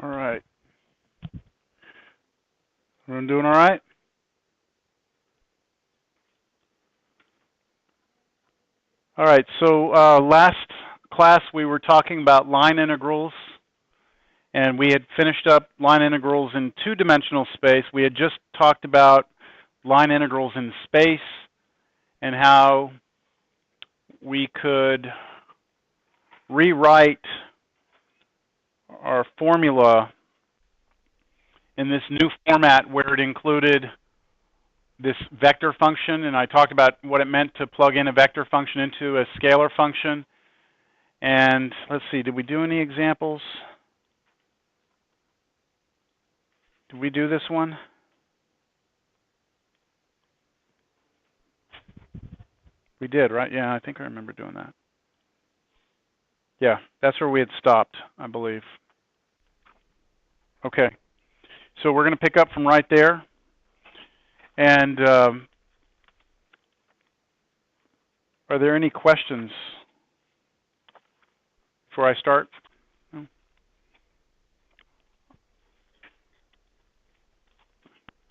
All right. Everyone doing all right? All right. So last class we were talking about line integrals, and we had finished up line integrals in two-dimensional space. We had just talked about line integrals in space and how we could rewrite our formula in this new format where it included this vector function, and I talked about what it meant to plug in a vector function into a scalar function. And let's see, did we do any examples? Did we do this one? We did, right? Yeah, I think I remember doing that. Yeah, that's where we had stopped, I believe. Okay, so we're going to pick up from right there. And are there any questions before I start? No?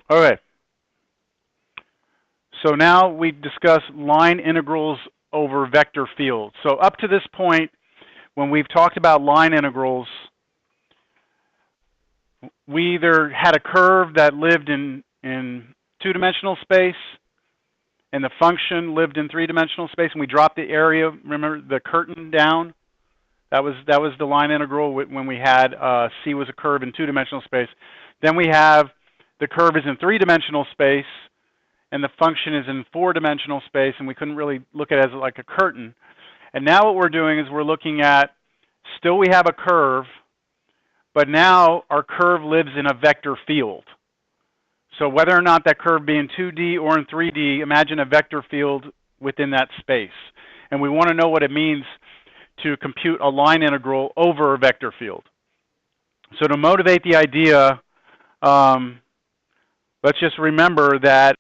Okay. So now we discuss line integrals over vector fields. So up to this point, when we've talked about line integrals, we either had a curve that lived in two-dimensional space, and the function lived in three-dimensional space, and we dropped the area, remember, the curtain down? That was the line integral when we had C was a curve in two-dimensional space. Then we have the curve is in three-dimensional space, and the function is in four-dimensional space, and we couldn't really look at it as like a curtain. And now what we're doing is we're looking at, still we have a curve, but now our curve lives in a vector field. So whether or not that curve be in 2D or in 3D, imagine a vector field within that space. And we want to know what it means to compute a line integral over a vector field. So to motivate the idea, let's just remember that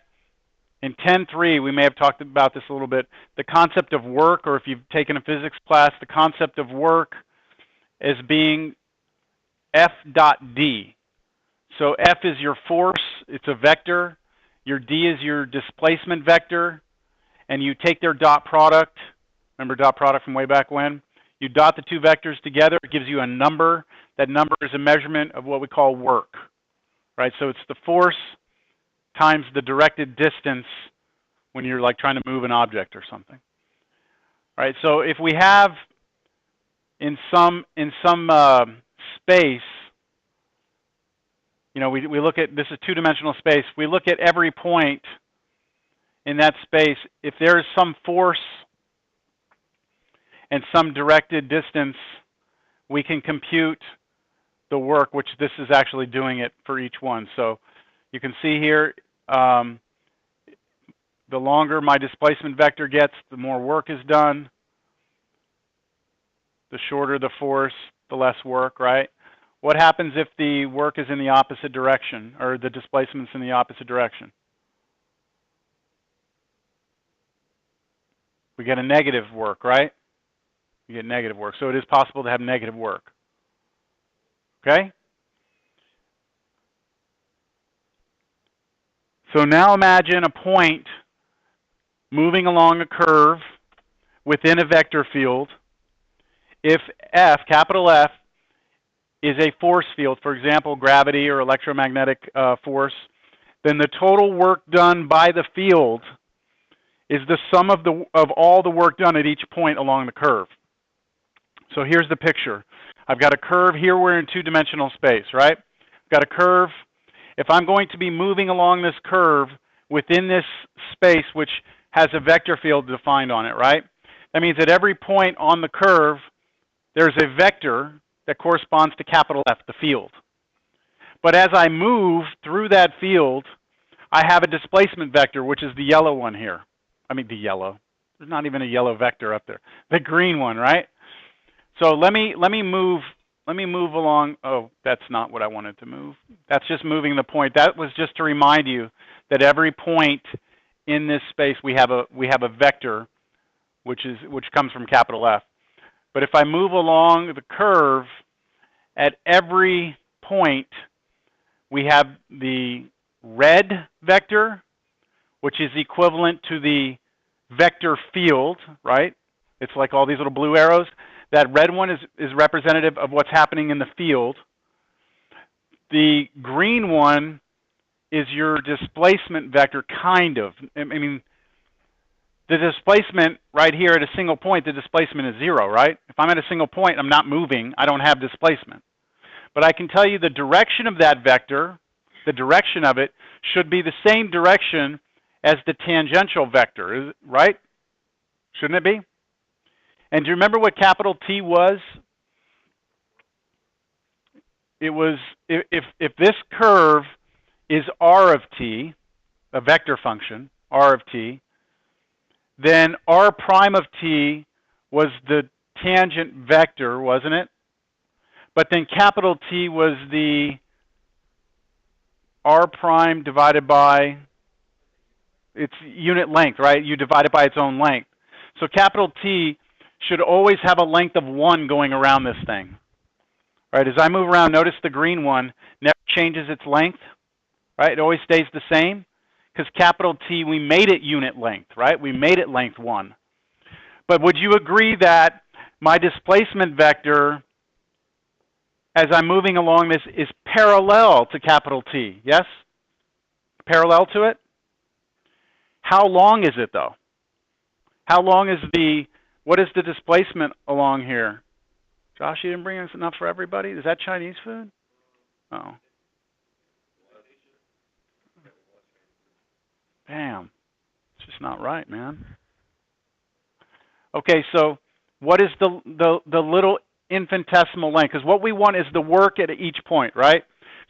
in 10.3, we may have talked about this a little bit, the concept of work, or if you've taken a physics class, the concept of work as being F dot D. So F is your force, it's a vector. Your D is your displacement vector. And you take their dot product. Remember dot product from way back when? You dot the two vectors together, it gives you a number. That number is a measurement of what we call work. Right? So it's the force times the directed distance when you're like trying to move an object or something. All right, so if we have in some space, you know, we look at, this is two-dimensional space, we look at every point in that space, if there is some force and some directed distance, we can compute the work, which this is actually doing it for each one. So you can see here, the longer my displacement vector gets, the more work is done. The shorter the force, the less work, right? What happens if the work is in the opposite direction, or the displacement's in the opposite direction? We get a negative work, right? We get negative work. So it is possible to have negative work. Okay? So now imagine a point moving along a curve within a vector field. If F, capital F, is a force field, for example, gravity or electromagnetic force, then the total work done by the field is the sum of all the work done at each point along the curve. So here's the picture. I've got a curve here, we're in two-dimensional space, right? I've got a curve. If I'm going to be moving along this curve within this space, which has a vector field defined on it, right? That means at every point on the curve, there's a vector that corresponds to capital F, the field. But as I move through that field, I have a displacement vector, which is the yellow one here. I mean the yellow. There's not even a yellow vector up there. The green one, right? So let me move along. Oh, that's not what I wanted to move. That's just moving the point. That was just to remind you that every point in this space we have a vector which comes from capital F. But if I move along the curve, at every point, we have the red vector, which is equivalent to the vector field, right? It's like all these little blue arrows. That red one is representative of what's happening in the field. The green one is your displacement vector, kind of. I mean, the displacement right here at a single point, the displacement is 0, right? If I'm at a single point, I'm not moving, I don't have displacement. But I can tell you the direction of that vector, the direction of it, should be the same direction as the tangential vector, right? Shouldn't it be? And do you remember what capital T was? It was, if this curve is r of t, a vector function, r of t, then r prime of t was the tangent vector, wasn't it? But then capital T was the r prime divided by its unit length, right? You divide it by its own length. So capital T should always have a length of 1 going around this thing. Right, as I move around, notice the green one never changes its length, right? It always stays the same because capital T, we made it unit length, right? We made it length 1. But would you agree that my displacement vector, as I'm moving along this, is parallel to capital T, yes? Parallel to it? How long is it, though? How long is what is the displacement along here? Josh, you didn't bring us enough for everybody? Is that Chinese food? Oh. Damn. It's just not right, man. Okay, so what is the little infinitesimal length? Because what we want is the work at each point, right?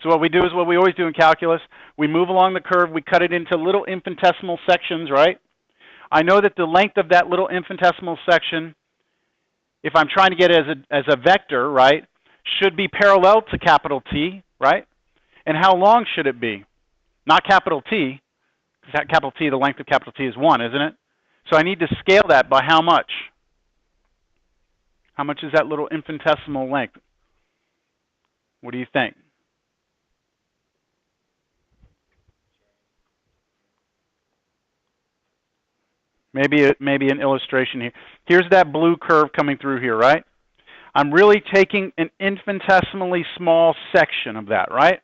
So what we do is what we always do in calculus. We move along the curve. We cut it into little infinitesimal sections, right? I know that the length of that little infinitesimal section, if I'm trying to get it as a vector, right, should be parallel to capital T, right? And how long should it be? Not capital T, because capital T, the length of capital T is 1, isn't it? So I need to scale that by how much? How much is that little infinitesimal length? What do you think? Maybe an illustration here. Here's that blue curve coming through here, right? I'm really taking an infinitesimally small section of that, right?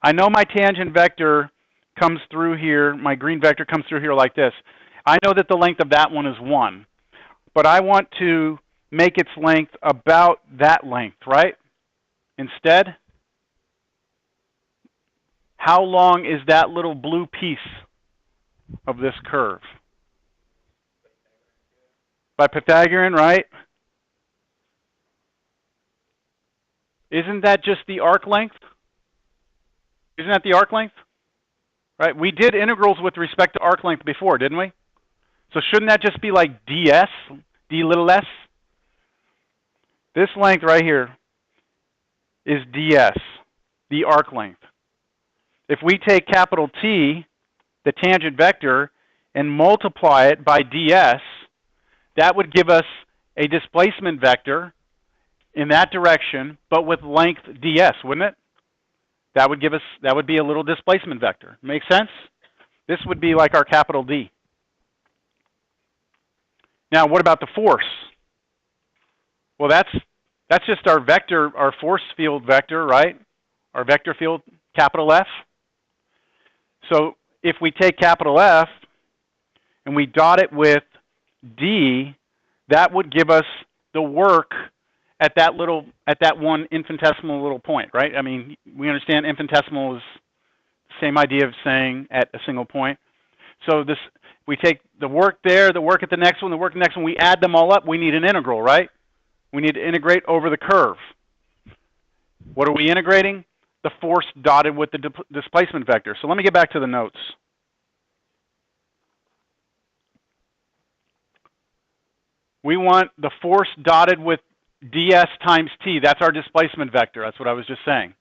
I know my tangent vector comes through here, my green vector comes through here like this. I know that the length of that one is 1, but I want to make its length about that length, right? Instead, how long is that little blue piece of this curve? By Pythagorean, right? Isn't that just the arc length? Isn't that the arc length? Right? We did integrals with respect to arc length before, didn't we? So shouldn't that just be like ds, d little s? This length right here is ds, the arc length. If we take capital T, the tangent vector, and multiply it by ds, that would give us a displacement vector in that direction, but with length ds, wouldn't it? That would be a little displacement vector. Make sense? This would be like our capital D. Now, what about the force? Well, that's just our vector, our force field vector, right? Our vector field, capital F. So if we take capital F and we dot it with D, that would give us the work at that one infinitesimal little point, right? I mean, we understand infinitesimal is the same idea of saying at a single point. So this, we take the work there, the work at the next one, the work at the next one, we add them all up, we need an integral, right? We need to integrate over the curve. What are we integrating? The force dotted with the displacement vector. So let me get back to the notes. We want the force dotted with ds times t. That's our displacement vector. That's what I was just saying.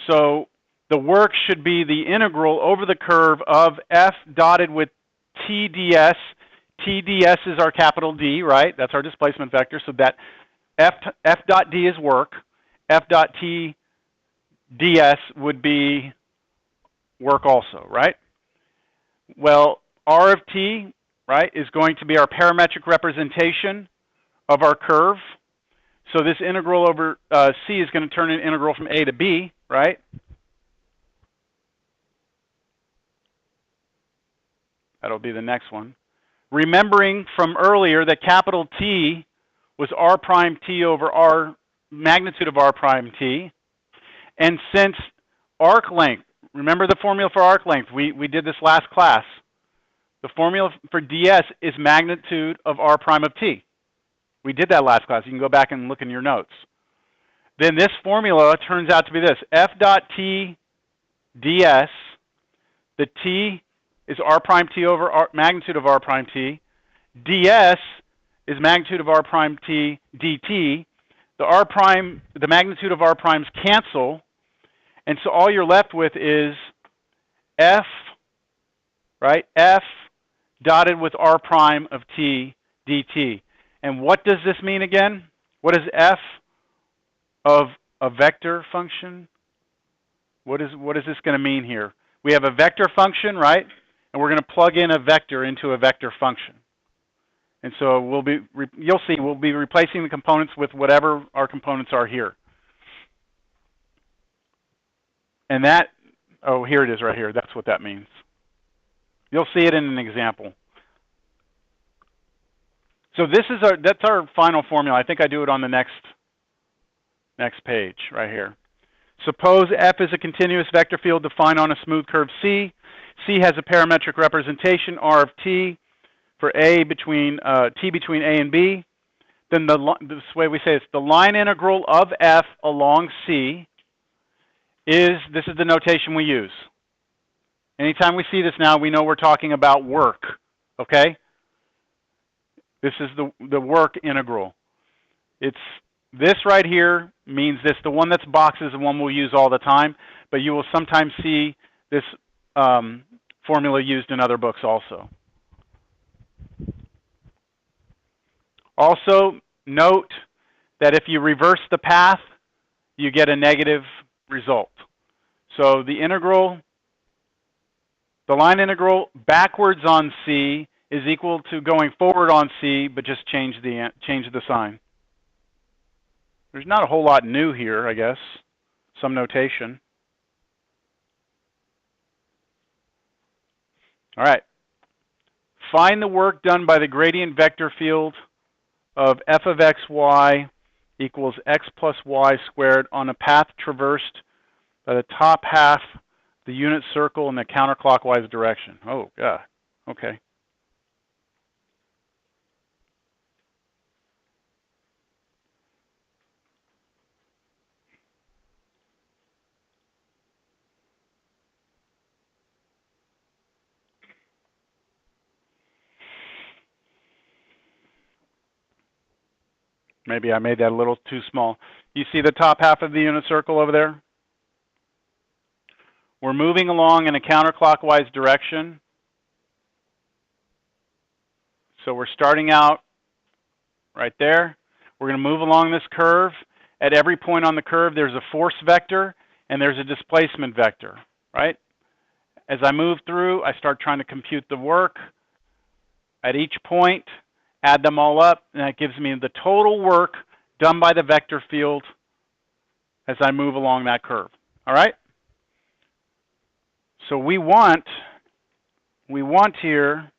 So the work should be the integral over the curve of f dotted with t ds. T ds is our capital D, right? That's our displacement vector. So that f dot d is work. F dot T ds would be work also, right? Well, R of t, right, is going to be our parametric representation of our curve. So this integral over c is going to turn an integral from a to b, right? That'll be the next one. Remembering from earlier that capital T was r prime t over r, magnitude of r prime t. And since arc length, remember the formula for arc length? We did this last class. The formula for ds is magnitude of r prime of t. We did that last class. You can go back and look in your notes. Then this formula turns out to be this. F dot t ds, the t is r prime t over r, magnitude of r prime t. ds is magnitude of r prime t dt. The magnitude of r primes cancel. And so all you're left with is f, right? F dotted with r prime of t dt. And what does this mean again? What is f of a vector function? What is this going to mean here? We have a vector function, right? And we're going to plug in a vector into a vector function. And so you'll see, we'll be replacing the components with whatever our components are here. And that, oh, here it is right here. That's what that means. You'll see it in an example. So that's our final formula. I think I do it on the next page right here. Suppose F is a continuous vector field defined on a smooth curve C. C has a parametric representation R of T for A between T between A and B. Then this way we say it's the line integral of F along C this is the notation we use. Anytime we see this now, we know we're talking about work, okay? This is the work integral. It's this right here means this. The one that's boxed is the one we'll use all the time, but you will sometimes see this formula used in other books also. Also, note that if you reverse the path, you get a negative result. So the line integral backwards on C is equal to going forward on C, but just change the sign. There's not a whole lot new here, I guess. Some notation. All right. Find the work done by the gradient vector field of f of xy equals x plus y squared on a path traversed by the top half of the unit circle in the counterclockwise direction. Oh, yeah. Okay. Maybe I made that a little too small. You see the top half of the unit circle over there? We're moving along in a counterclockwise direction. So we're starting out right there. We're going to move along this curve. At every point on the curve, there's a force vector and there's a displacement vector, right? As I move through, I start trying to compute the work. At each point, add them all up, and that gives me the total work done by the vector field as I move along that curve. All right? So we want here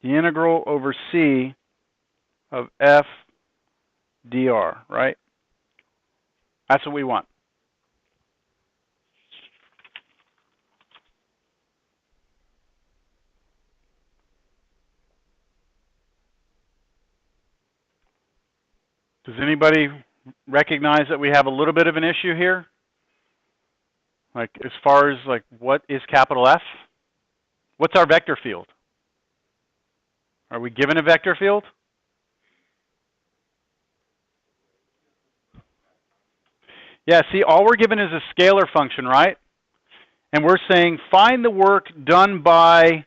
the integral over C of f dr, right? That's what we want. Does anybody recognize that we have a little bit of an issue here? Like as far as like what is capital F? What's our vector field? Are we given a vector field? Yeah, see, all we're given is a scalar function, right? And we're saying find the work done by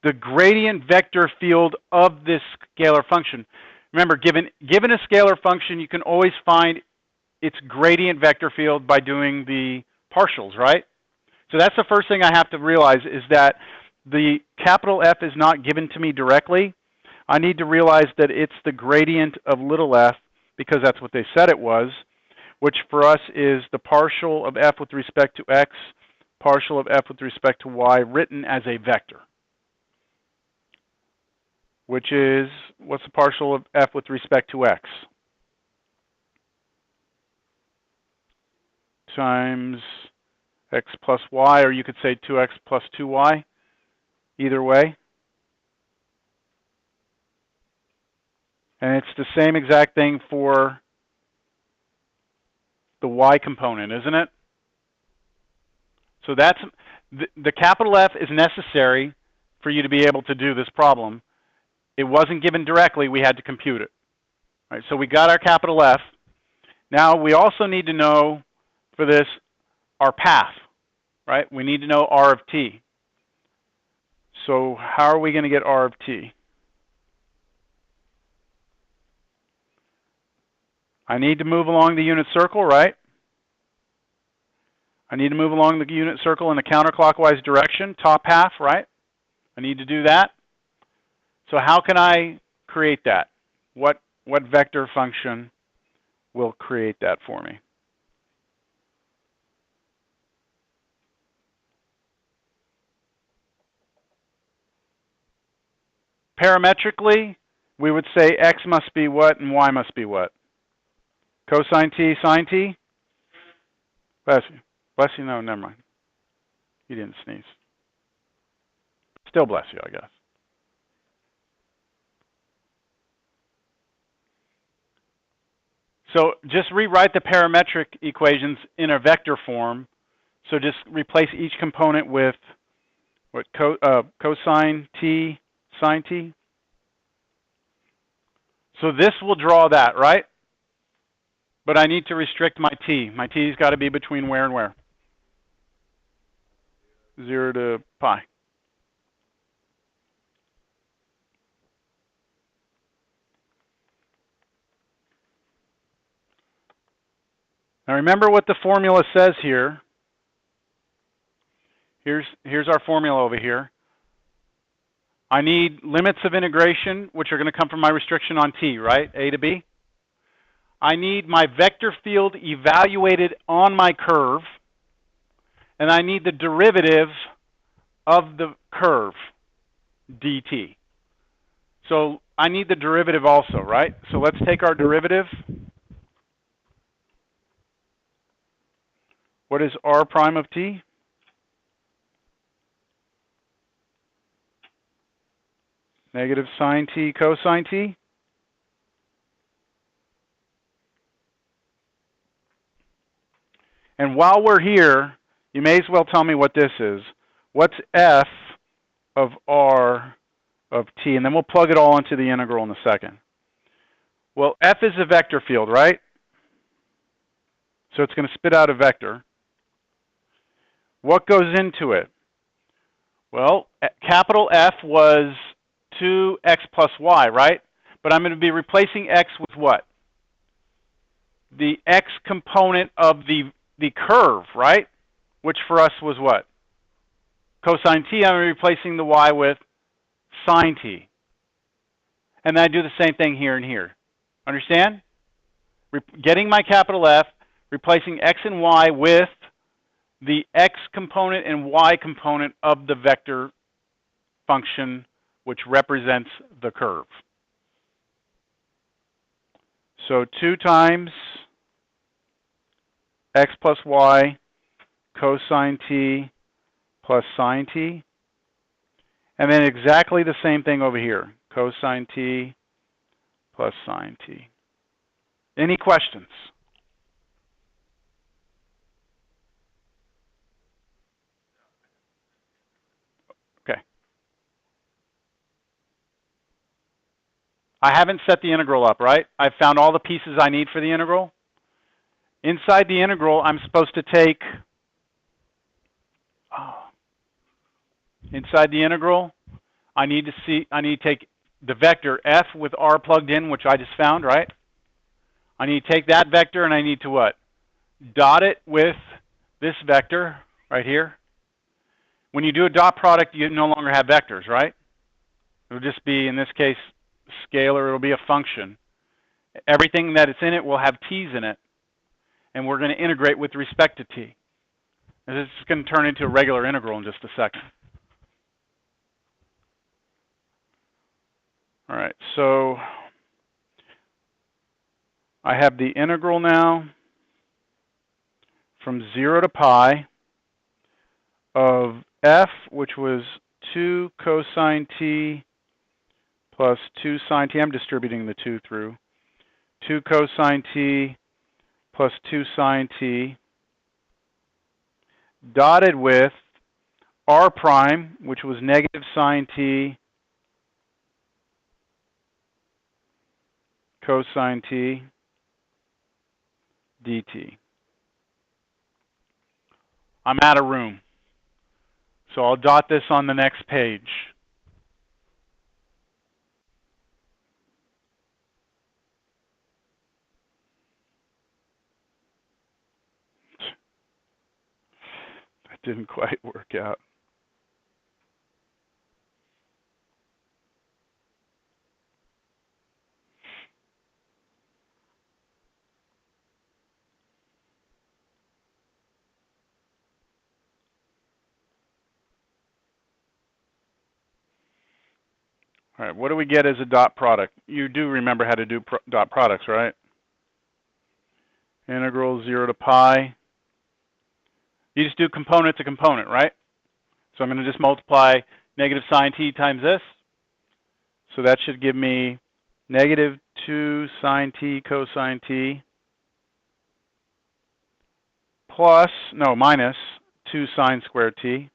the gradient vector field of this scalar function. Remember, given a scalar function, you can always find its gradient vector field by doing the partials, right? So that's the first thing I have to realize, is that the capital F is not given to me directly. I need to realize that it's the gradient of little f, because that's what they said it was, which for us is the partial of f with respect to x, partial of f with respect to y, written as a vector. Which is, what's the partial of f with respect to x? Times x plus y, or you could say 2x plus 2y, either way. And it's the same exact thing for the y component, isn't it? So that's, the capital F is necessary for you to be able to do this problem. It wasn't given directly, we had to compute it. All right, so we got our capital F. Now we also need to know, for this, our path, right? We need to know r of t. So how are we going to get r of t? I need to move along the unit circle, right? I need to move along the unit circle in a counterclockwise direction, top half, right? I need to do that. So how can I create that? What vector function will create that for me? Parametrically, we would say x must be what and y must be what? Cosine t, sine t? Bless you. Bless you, no, never mind. You didn't sneeze. Still bless you, I guess. So just rewrite the parametric equations in a vector form. So just replace each component with what, cosine t, sine t. So this will draw that, right? But I need to restrict my t. My t's got to be between where and where? 0 to pi. Now remember what the formula says here. Here's our formula over here. I need limits of integration, which are going to come from my restriction on t, right? A to b. I need my vector field evaluated on my curve, and I need the derivative of the curve, dt. So I need the derivative also, right? So let's take our derivative. What is r prime of t? Negative sine t cosine t. And while we're here, you may as well tell me what this is. What's f of r of t? And then we'll plug it all into the integral in a second. Well, f is a vector field, right? So it's going to spit out a vector. What goes into it? Well, capital F was 2x plus y, right? But I'm going to be replacing x with what? The x component of the curve, right? Which for us was what? Cosine t. I'm replacing the y with sine t. And then I do the same thing here and here. Understand? Getting my capital F, replacing x and y with the x component and y component of the vector function, which represents the curve. So 2 times x plus y cosine t plus sine t. And then exactly the same thing over here, cosine t plus sine t. Any questions? Okay. I haven't set the integral up, right? I've found all the pieces I need for the integral. Inside the integral, I'm supposed to take, inside the integral, I need to take the vector f with r plugged in, which I just found, right? I need to take that vector and I need to what? Dot it with this vector right here. When you do a dot product, you no longer have vectors, right? It'll just be, in this case, scalar. It'll be a function. Everything that is in it will have t's in it, and we're going to integrate with respect to t. And this is going to turn into a regular integral in just a second. All right, so I have the integral now from 0 to pi of f, which was 2 cosine t plus 2 sine t. I'm distributing the 2 through. 2 cosine t plus 2 sine t, dotted with r prime, which was negative sine t cosine t dt. I'm out of room, so I'll dot this on the next page. That didn't quite work out. All right, what do we get as a dot product? You do remember how to do dot products, right? Integral 0 to pi. You just do component to component, right? So I'm going to just multiply negative sine t times this. So that should give me negative 2 sine t cosine t minus 2 sine squared t.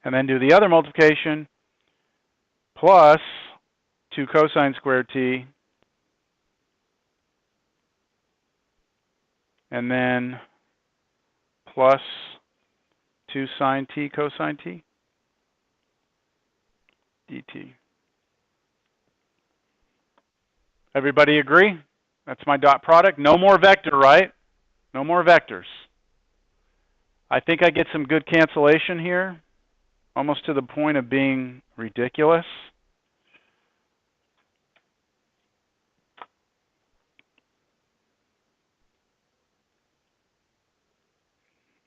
And then do the other multiplication plus 2 cosine squared t. And then plus 2 sine t cosine t dt. Everybody agree? That's my dot product. No more vector, right? No more vectors. I think I get some good cancellation here, almost to the point of being ridiculous.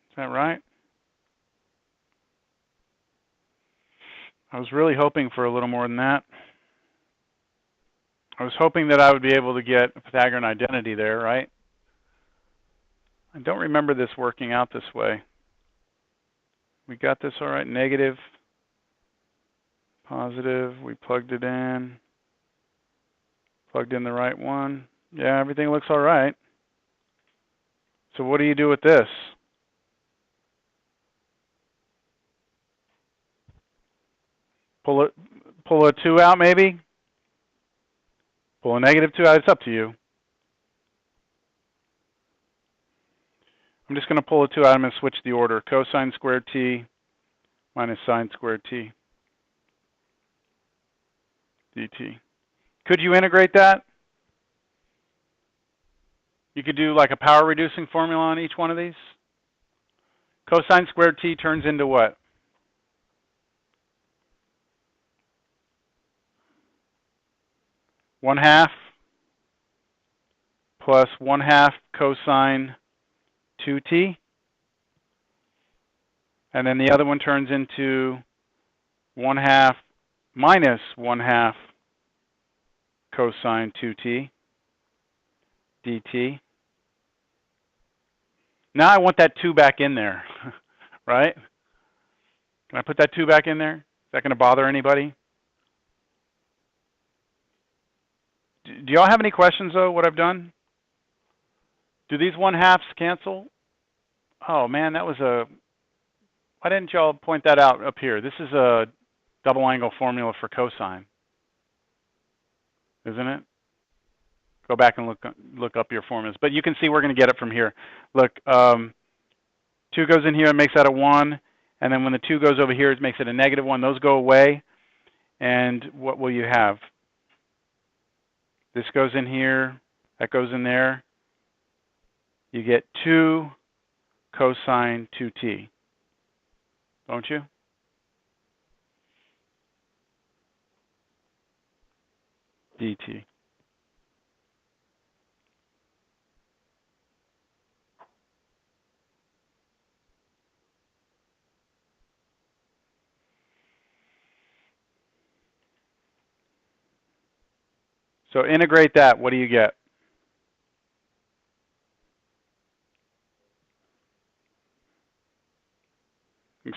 Is that right? I was really hoping for a little more than that. I was hoping that I would be able to get a Pythagorean identity there, right? I don't remember this working out this way. We got this all right. Negative, positive, we plugged it in. Plugged in the right one. Yeah, everything looks all right. So what do you do with this? Pull a 2 out maybe? Pull a negative 2 out, it's up to you. I'm just going to pull a 2 out, I'm going to switch the order. Cosine squared t minus sine squared t dt. Could you integrate that? You could do like a power reducing formula on each one of these. Cosine squared t turns into what? One half plus 1/2 cosine 2t. And then the other one turns into 1/2 minus 1/2 cosine 2t dt. Now I want that 2 back in there, right? Can I put that 2 back in there? Is that going to bother anybody? Do y'all have any questions, though, what I've done? Do these 1/2s cancel? Oh, man, that was a... Why didn't y'all point that out up here? This is a double angle formula for cosine, isn't it? Go back and look up your formulas. But you can see we're going to get it from here. Look, 2 goes in here and makes that a 1. And then when the 2 goes over here, it makes it a -1. Those go away. And what will you have? This goes in here, that goes in there. You get 2 cosine 2t, don't you? dt. So integrate that. What do you get?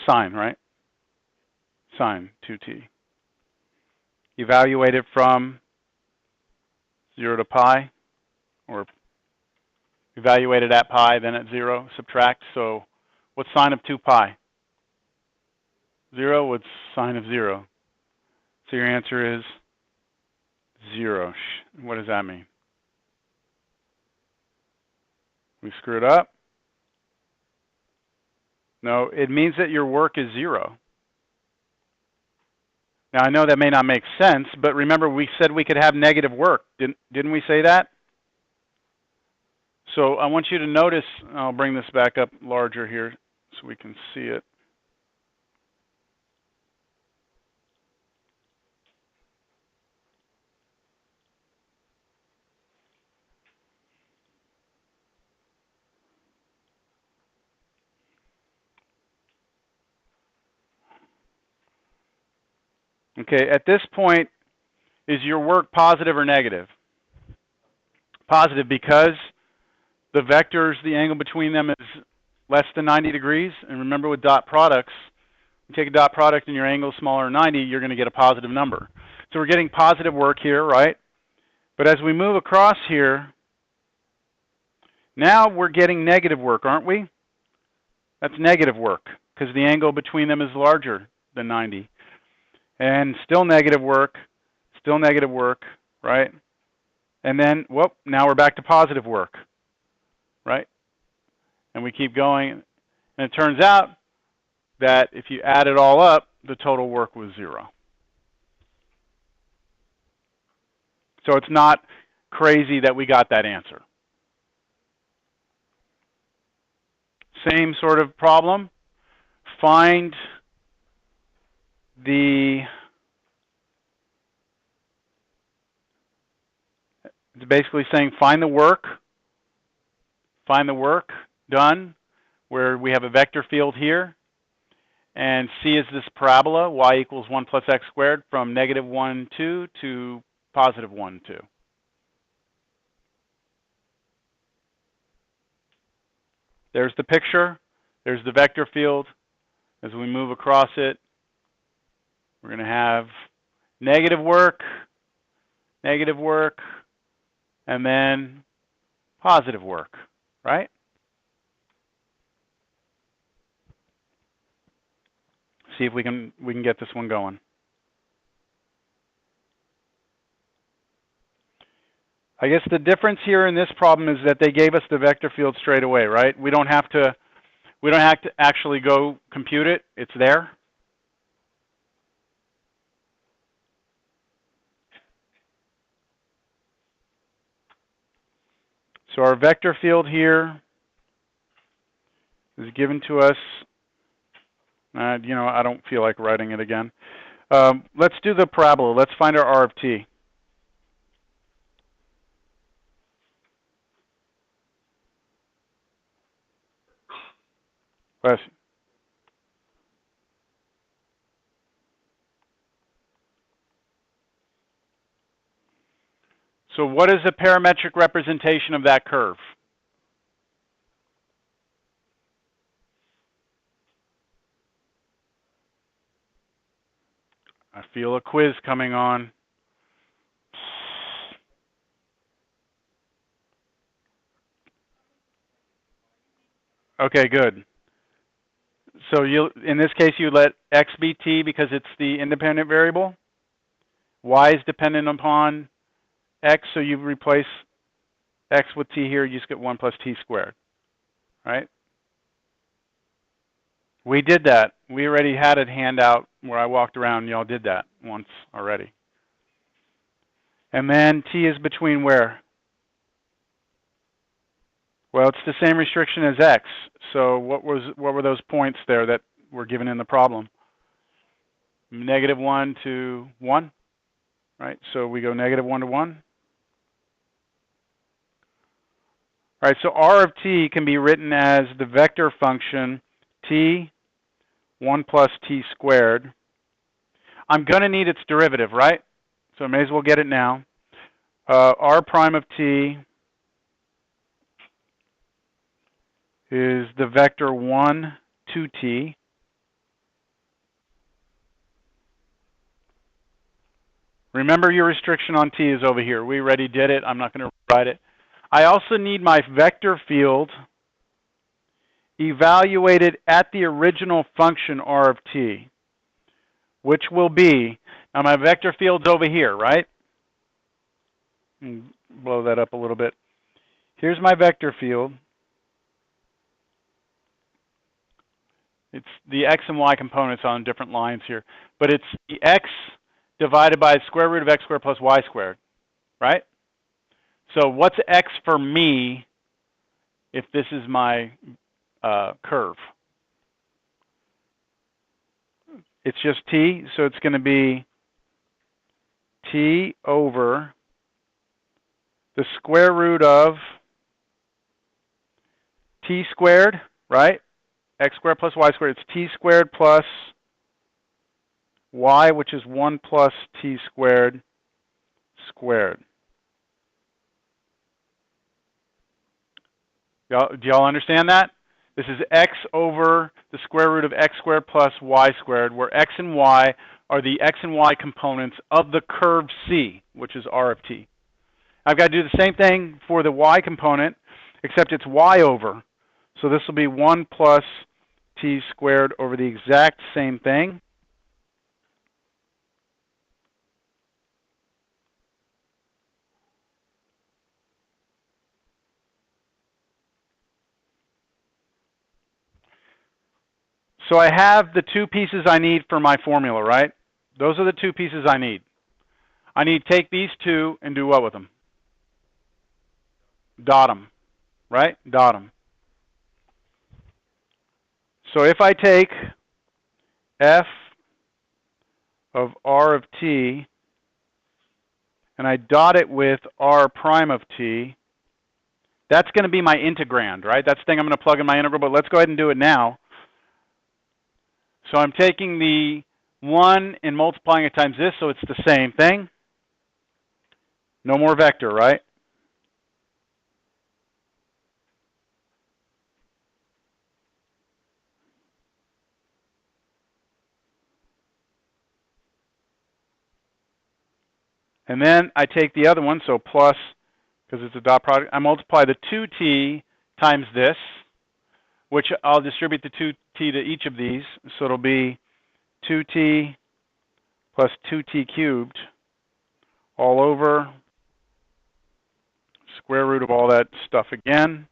Sine, right? Sine 2t. Evaluate it from 0 to pi, or evaluate it at pi, then at 0, subtract. So what's sine of 2 pi? 0. What's sine of 0? So your answer is 0. What does that mean? We screwed up? No, it means that your work is 0. Now, I know that may not make sense, but remember we said we could have negative work. Didn't we say that? So I want you to notice, I'll bring this back up larger here so we can see it. Okay, at this point, is your work positive or negative? Positive, because the vectors, the angle between them is less than 90 degrees. And remember with dot products, you take a dot product and your angle is smaller than 90, you're going to get a positive number. So we're getting positive work here, right? But as we move across here, now we're getting negative work, aren't we? That's negative work, because the angle between them is larger than 90. And still negative work, right? And then, whoop, now we're back to positive work, right? And we keep going. And it turns out that if you add it all up, the total work was 0. So it's not crazy that we got that answer. Same sort of problem. Find the, it's basically saying find the work done where we have a vector field here, and C is this parabola, y equals 1 plus x squared from negative 1, 2 to positive 1, 2. There's the picture. There's the vector field. As we move across it, we're going to have negative work, and then positive work, right? See if we can get this one going. I guess the difference here in this problem is that they gave us the vector field straight away, right? We don't have to actually go compute it. It's there. So our vector field here is given to us. You know, I don't feel like writing it again. Let's do the parabola. Let's find our R of t. Bless you. So what is the parametric representation of that curve? I feel a quiz coming on. Okay, good. So in this case, you let x be t because it's the independent variable. Y is dependent upon x, so you replace x with t here, you just get 1 plus t squared, right? We did that. We already had it hand out where I walked around. Y'all did that once already. And then t is between where? Well, it's the same restriction as x. So what were those points there that were given in the problem? -1 to 1, right? So we go -1 to 1. All right, so r of t can be written as the vector function t 1 plus t squared. I'm going to need its derivative, right? So I may as well get it now. R prime of t is the vector 1, 2t. Remember your restriction on t is over here. We already did it. I'm not going to write it. I also need my vector field evaluated at the original function r of t, which will be, now my vector field's over here, right? Blow that up a little bit. Here's my vector field. It's the x and y components on different lines here. But it's the x divided by the square root of x squared plus y squared, right? So what's x for me if this is my curve? It's just t, so it's going to be t over the square root of t squared, right? X squared plus y squared. It's t squared plus y, which is 1 plus t squared squared. Do y'all understand that? This is x over the square root of x squared plus y squared, where x and y are the x and y components of the curve C, which is r of t. I've got to do the same thing for the y component, except it's y over. So this will be 1 plus t squared over the exact same thing. So I have the two pieces I need for my formula, right? Those are the two pieces I need. I need to take these two and do what with them? Dot them, right? Dot them. So if I take f of r of t and I dot it with r prime of t, that's going to be my integrand, right? That's the thing I'm going to plug in my integral, but let's go ahead and do it now. So I'm taking the 1 and multiplying it times this, so it's the same thing. No more vector, right? And then I take the other one, so plus, because it's a dot product, I multiply the 2t times this, which I'll distribute the 2t to each of these. So it'll be 2t plus 2t cubed all over square root of all that stuff again.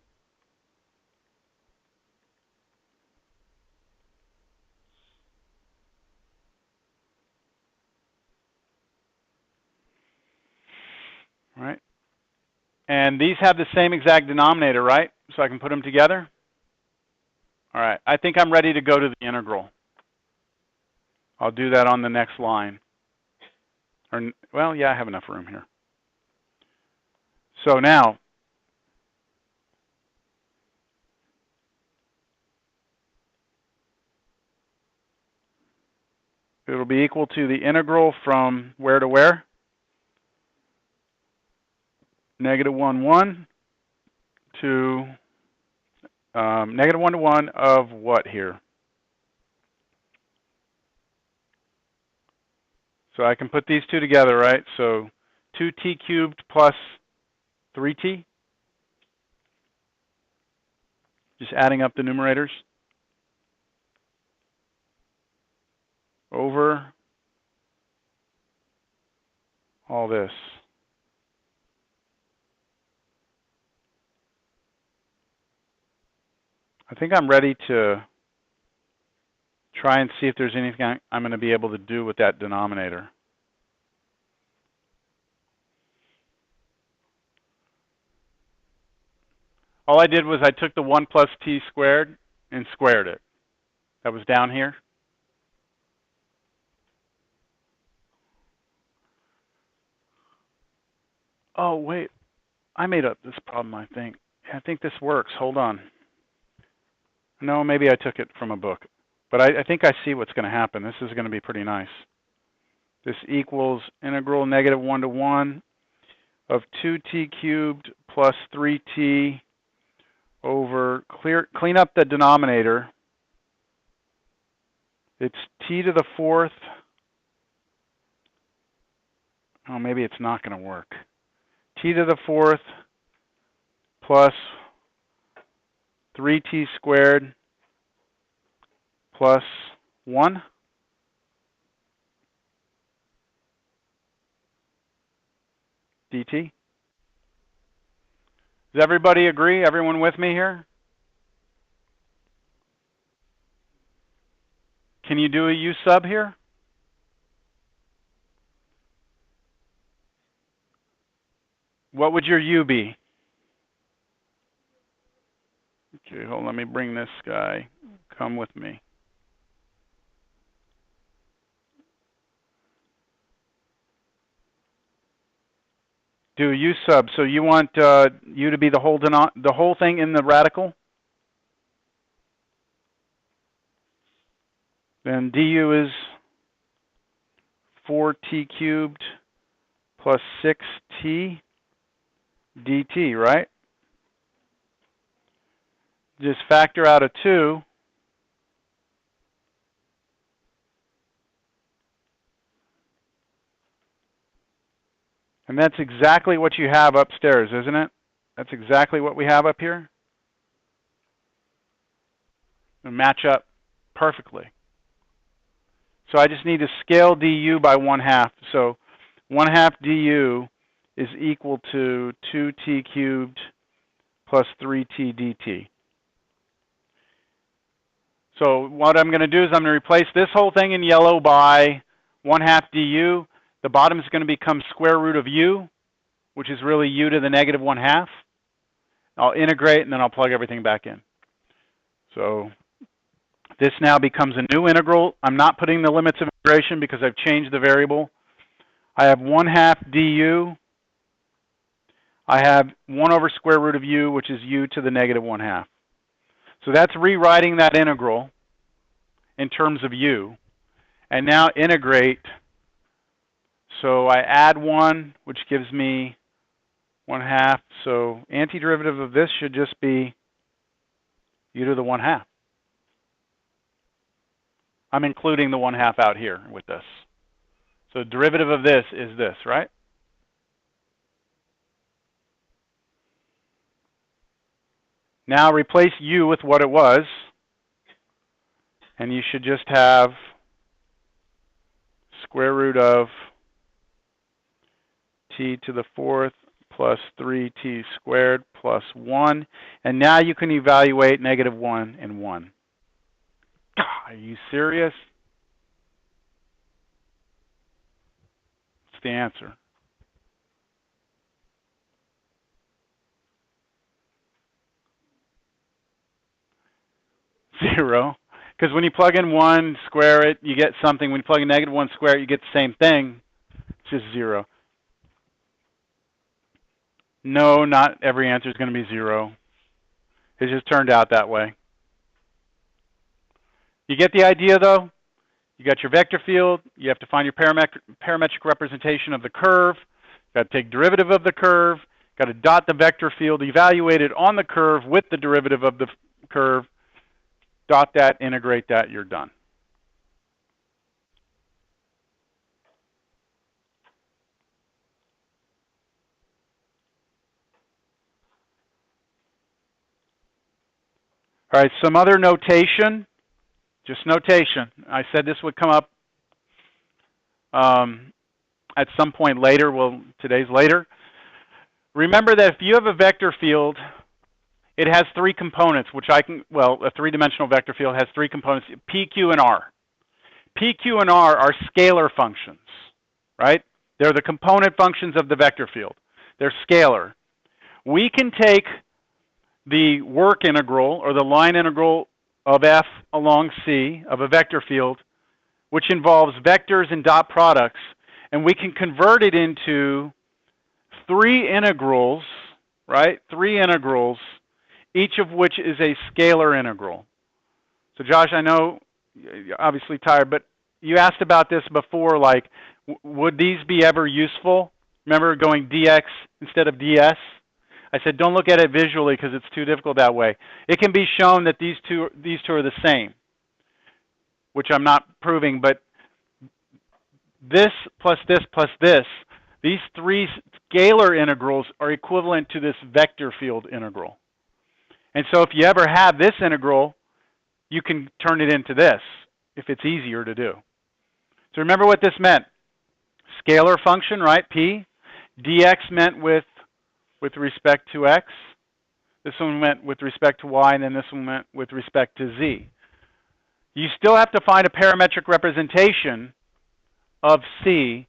All right. And these have the same exact denominator, right? So I can put them together. All right. I think I'm ready to go to the integral. I'll do that on the next line. Or, well, yeah, I have enough room here. So now, it'll be equal to the integral from where to where? -1, 1 to -1 to 1 of what here? So I can put these two together, right? So 2t cubed plus 3t. Just adding up the numerators. Over all this. I think I'm ready to try and see if there's anything I'm going to be able to do with that denominator. All I did was I took the 1 plus t squared and squared it. That was down here. Oh, wait. I made up this problem, I think. I think this works. Hold on. No, maybe I took it from a book. But I think I see what's going to happen. This is going to be pretty nice. This equals integral negative 1 to 1 of 2t cubed plus 3t over, clean up the denominator. It's t to the 4th. Oh, maybe it's not going to work. T to the 4th plus 3t squared plus 1. dt. Does everybody agree? Everyone with me here? Can you do a u sub here? What would your u be? Okay, hold on, let me bring this guy. Come with me. Do u sub. So you want u to be the whole thing in the radical? Then du is 4t cubed plus 6t dt, right? Just factor out a 2. And that's exactly what you have upstairs, isn't it? That's exactly what we have up here. They match up perfectly. So I just need to scale du by 1/2. So 1/2 du is equal to 2t cubed plus 3t dt. So what I'm going to do is I'm going to replace this whole thing in yellow by 1/2 du. The bottom is going to become square root of u, which is really u to the negative 1/2. I'll integrate and then I'll plug everything back in. So this now becomes a new integral. I'm not putting the limits of integration because I've changed the variable. I have 1/2 du. I have 1 over square root of u, which is u to the negative 1/2. So that's rewriting that integral in terms of u. And now integrate. So I add 1, which gives me 1/2. So antiderivative of this should just be u to the 1/2. I'm including the 1/2 out here with this. So derivative of this is this, right? Now replace u with what it was, and you should just have square root of t to the 4th plus 3t squared plus 1. And now you can evaluate negative 1 and 1. Are you serious? What's the answer? Zero. Because when you plug in 1, square it, you get something. When you plug in negative 1, square it, you get the same thing. It's just 0. No, not every answer is going to be 0. It just turned out that way. You get the idea, though? You got your vector field. You have to find your parametric representation of the curve. You've got to take derivative of the curve. Got to dot the vector field, evaluate it on the curve with the derivative of the curve. Dot that, integrate that, you're done. All right, some other notation, just notation. I said this would come up at some point later. Well, today's later. Remember that if you have a vector field it has three components, which I can, well, a three-dimensional vector field has three components, P, Q, and R. P, Q, and R are scalar functions, right? They're the component functions of the vector field. They're scalar. We can take the work integral, or the line integral of F along C of a vector field, which involves vectors and dot products, and we can convert it into three integrals, right? Three integrals, each of which is a scalar integral. So Josh, I know you're obviously tired, but you asked about this before, like, would these be ever useful? Remember going dx instead of ds? I said don't look at it visually because it's too difficult that way. It can be shown that these two are the same, which I'm not proving, but this plus this plus this, these three scalar integrals are equivalent to this vector field integral. And so if you ever have this integral, you can turn it into this if it's easier to do. So remember what this meant. Scalar function, right? P. dx meant with respect to x. This one meant with respect to y, and then this one meant with respect to z. You still have to find a parametric representation of C,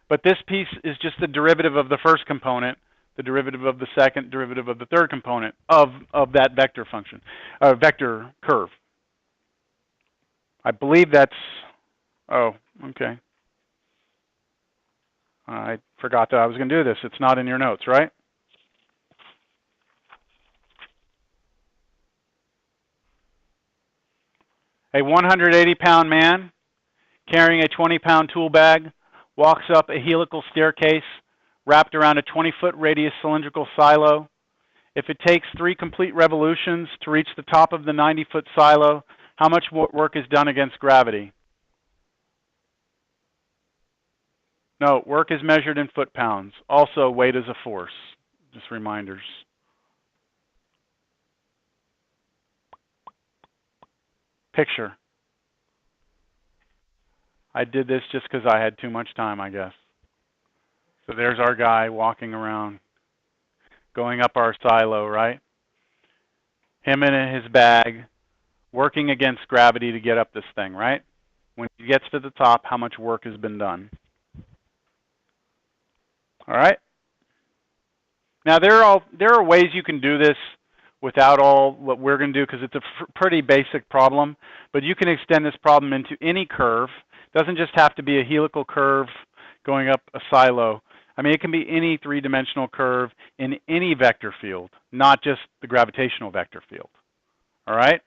but this piece is just the derivative of the first component, the derivative of the second, derivative of the third component of that vector function, vector curve. I believe that's, oh, okay. I forgot that I was going to do this. It's not in your notes, right? A 180-pound man carrying a 20-pound tool bag walks up a helical staircase wrapped around a 20-foot radius cylindrical silo. If it takes 3 complete revolutions to reach the top of the 90-foot silo, how much work is done against gravity? No, work is measured in foot-pounds. Also, weight is a force. Just reminders. Picture. I did this just because I had too much time, I guess. So there's our guy walking around, going up our silo, right? Him in his bag, working against gravity to get up this thing, right? When he gets to the top, how much work has been done? All right? Now, there are ways you can do this without all what we're going to do, because it's a pretty basic problem, but you can extend this problem into any curve. It doesn't just have to be a helical curve going up a silo. I mean, it can be any three-dimensional curve in any vector field, not just the gravitational vector field. All right?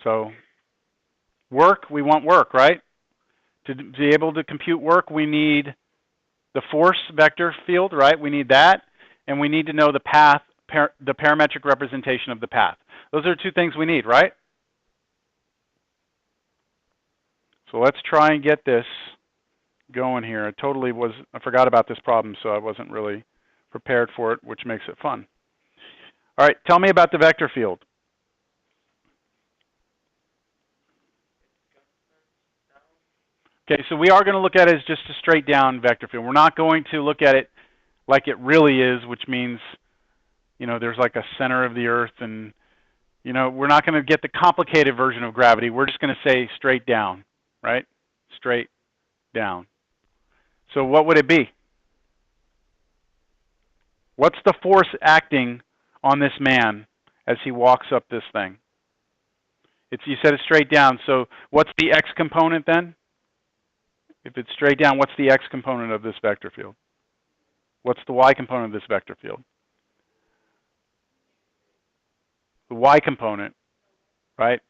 So work, we want work, right? To be able to compute work, we need the force vector field, right? We need that, and we need to know the path, the parametric representation of the path. Those are 2 things we need, right? So let's try and get this going here. I forgot about this problem, so I wasn't really prepared for it, which makes it fun. All right, tell me about the vector field. Okay, so we are going to look at it as just a straight down vector field. We're not going to look at it like it really is, which means, you know, there's like a center of the earth, and, you know, we're not going to get the complicated version of gravity. We're just going to say straight down, right? Straight down. So what would it be? What's the force acting on this man as he walks up this thing? You said it's straight down, so what's the x component then? If it's straight down, what's the x component of this vector field? What's the y component of this vector field? The y component, right?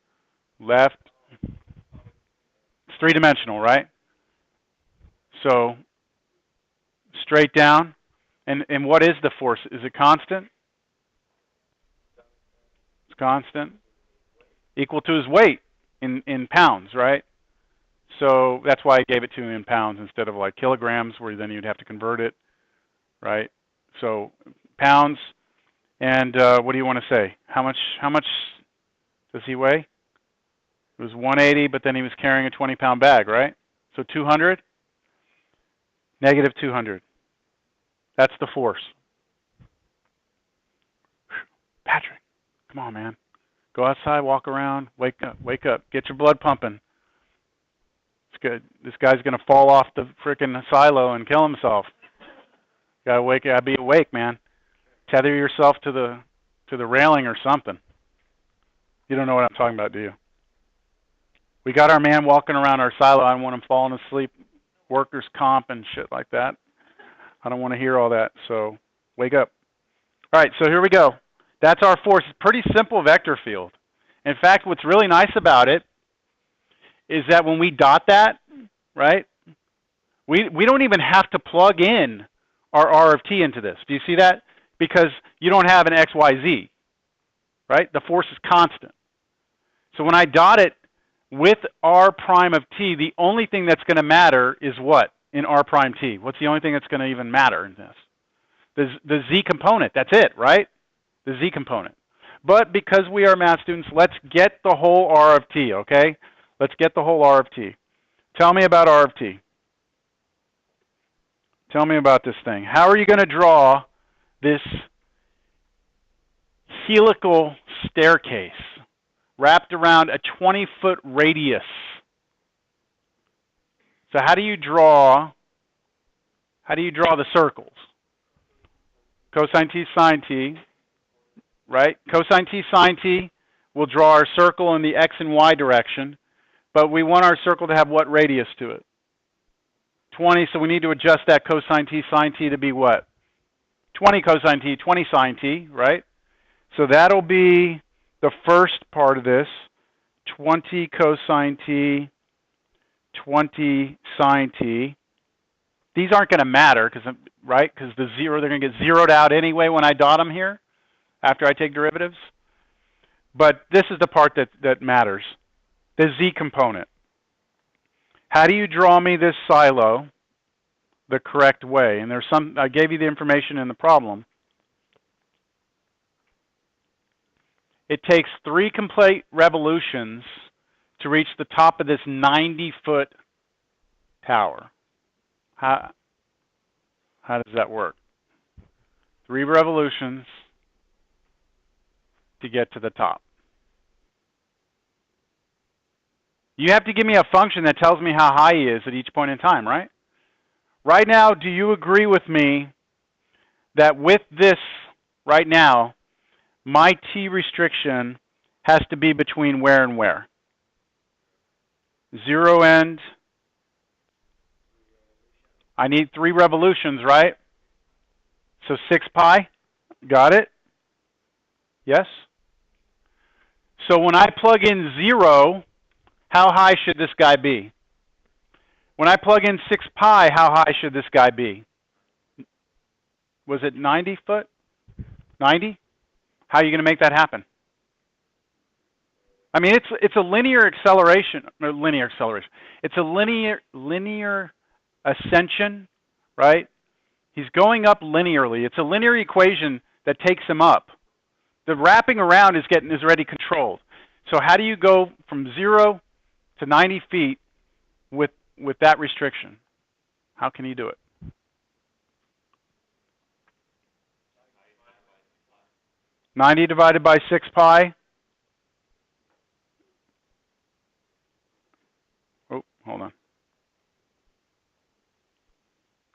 Left. It's three-dimensional, right? So straight down. And what is the force? Is it constant? It's constant. Equal to his weight in pounds, right? So that's why I gave it to him in pounds instead of like kilograms, where then you'd have to convert it, right? So pounds, and what do you want to say? How much does he weigh? It was 180, but then he was carrying a 20-pound bag, right? So 200, negative 200. That's the force. Patrick, come on, man. Go outside, walk around, wake up, get your blood pumping. It's good. This guy's gonna fall off the freaking silo and kill himself. Gotta be awake, man. Tether yourself to the railing or something. You don't know what I'm talking about, do you? We got our man walking around our silo. I don't want him falling asleep, workers' comp and shit like that. I don't want to hear all that, so wake up. All right, so here we go. That's our force. It's a pretty simple vector field. In fact, what's really nice about it is that when we dot that, right, we don't even have to plug in our R of t into this. Do you see that? Because you don't have an x, y, z, right? The force is constant. So when I dot it with r prime of t, the only thing that's going to matter is what in r prime t? What's the only thing that's going to even matter in this? The z component. That's it, right? The z component. But because we are math students, let's get the whole r of t, okay? Let's get the whole r of t. Tell me about r of t. Tell me about this thing. How are you going to draw this helical staircase wrapped around a 20-foot radius? So how do you draw the circles? Cosine t, sine t, right? Cosine t, sine t will draw our circle in the x and y direction, but we want our circle to have what radius to it? 20, so we need to adjust that cosine t, sine t to be what? 20 cosine t, 20 sine t, right? So that'll be the first part of this, 20 cosine t, 20 sine t. These aren't going to matter, right? Because the zero, they're going to get zeroed out anyway when I dot them here, after I take derivatives. But this is the part that matters, the z component. How do you draw me this silo the correct way? And I gave you the information in the problem. It takes 3 complete revolutions to reach the top of this 90-foot tower. How does that work? 3 revolutions to get to the top. You have to give me a function that tells me how high he is at each point in time, right? Right now, do you agree with me that with this right now, my t restriction has to be between where and where? 0 and I need 3 revolutions, right? So 6 pi, got it? Yes? So when I plug in 0, how high should this guy be? When I plug in 6 pi, how high should this guy be? Was it 90 foot? 90? How are you going to make that happen? I mean, it's a linear acceleration, or linear acceleration. It's a linear ascension, right? He's going up linearly. It's a linear equation that takes him up. The wrapping around is already controlled. So how do you go from 0 to 90 feet with that restriction? How can you do it? $90 divided by 6 pi. Oh, hold on.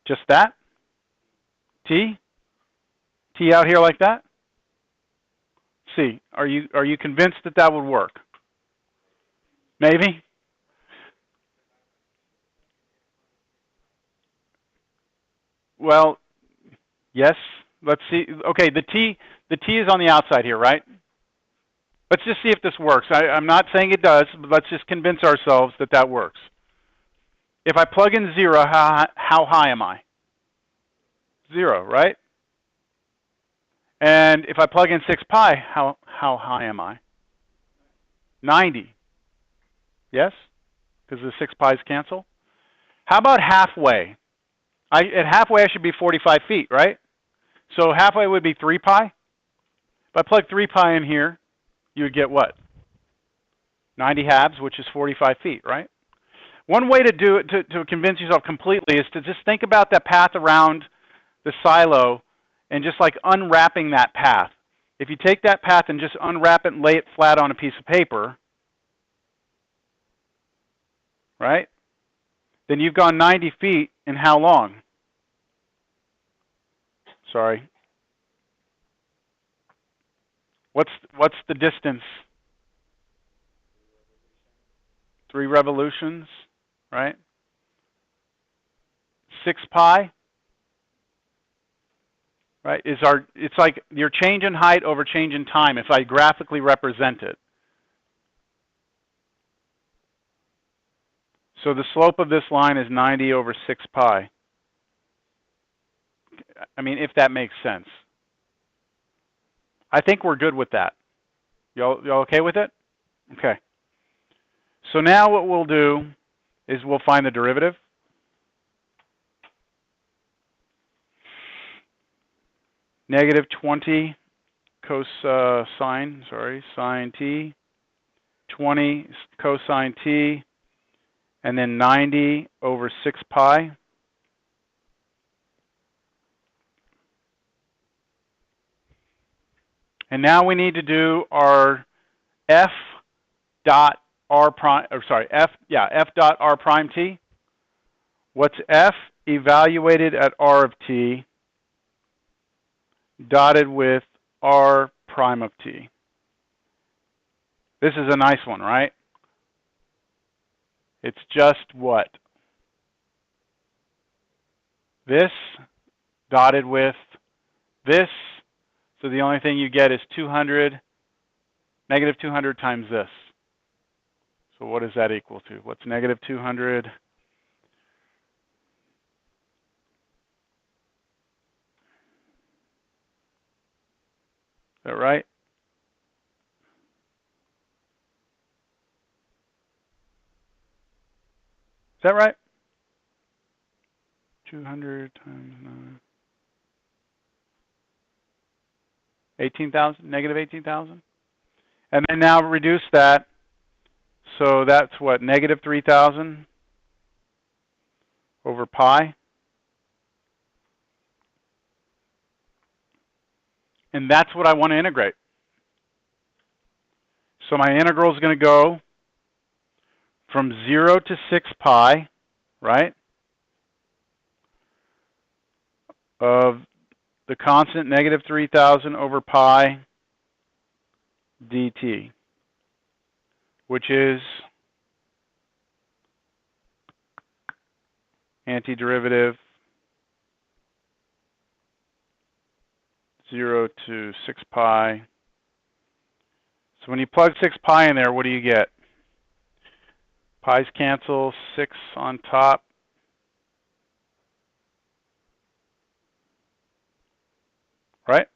Just that? T? T out here like that? C. Are you convinced that would work? Maybe? Well, yes. Let's see. Okay, the T is on the outside here, right? Let's just see if this works. I'm not saying it does, but let's just convince ourselves that works. If I plug in 0, how high am I? 0, right? And if I plug in 6 pi, how high am I? 90. Yes? Because the 6 pi's cancel. How about halfway? At halfway, I should be 45 feet, right? So halfway would be 3 pi. If I plug 3 pi in here, you would get what? 90 halves, which is 45 feet, right? One way to do it, to convince yourself completely, is to just think about that path around the silo and just like unwrapping that path. If you take that path and just unwrap it and lay it flat on a piece of paper, right? Then you've gone 90 feet in how long? Sorry. What's the distance? 3 revolutions, right? 6 pi, right? It's like your change in height over change in time if I graphically represent it. So the slope of this line is 90 over 6 pi. I mean, if that makes sense. I think we're good with that. Y'all okay with it? Okay. So now what we'll do is we'll find the derivative. Negative 20 sine t, 20 cosine t, and then 90 over 6 pi. And now we need to do our f dot r prime, f dot r prime t. What's f evaluated at r of t dotted with r prime of t? This is a nice one, right? It's just what? This dotted with this. So the only thing you get is 200, negative 200 times this. So what does that equal to? What's negative 200? Is that right? Is that right? 200 times 9. 18,000, negative 18,000. And then now reduce that. So that's what, negative 3,000 over pi. And that's what I want to integrate. So my integral is going to go from 0 to 6 pi, right, of the constant negative 3,000 over pi dt, which is antiderivative 0 to 6 pi. So when you plug 6 pi in there, what do you get? Pi's cancel, 6 on top. Right?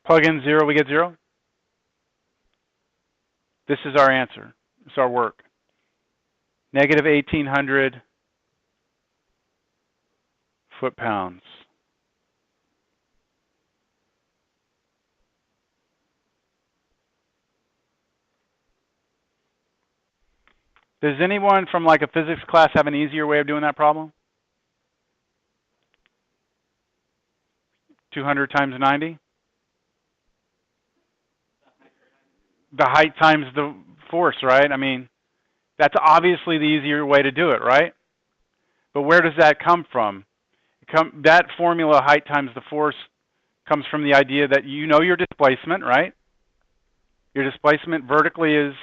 Plug in 0, we get 0. This is our answer. It's our work. Negative 1,800 foot-pounds. Does anyone from like a physics class have an easier way of doing that problem? 200 times 90? The height times the force, right? I mean, that's obviously the easier way to do it, right? But where does that come from? That formula, height times the force, comes from the idea that you know your displacement, right? Your displacement vertically is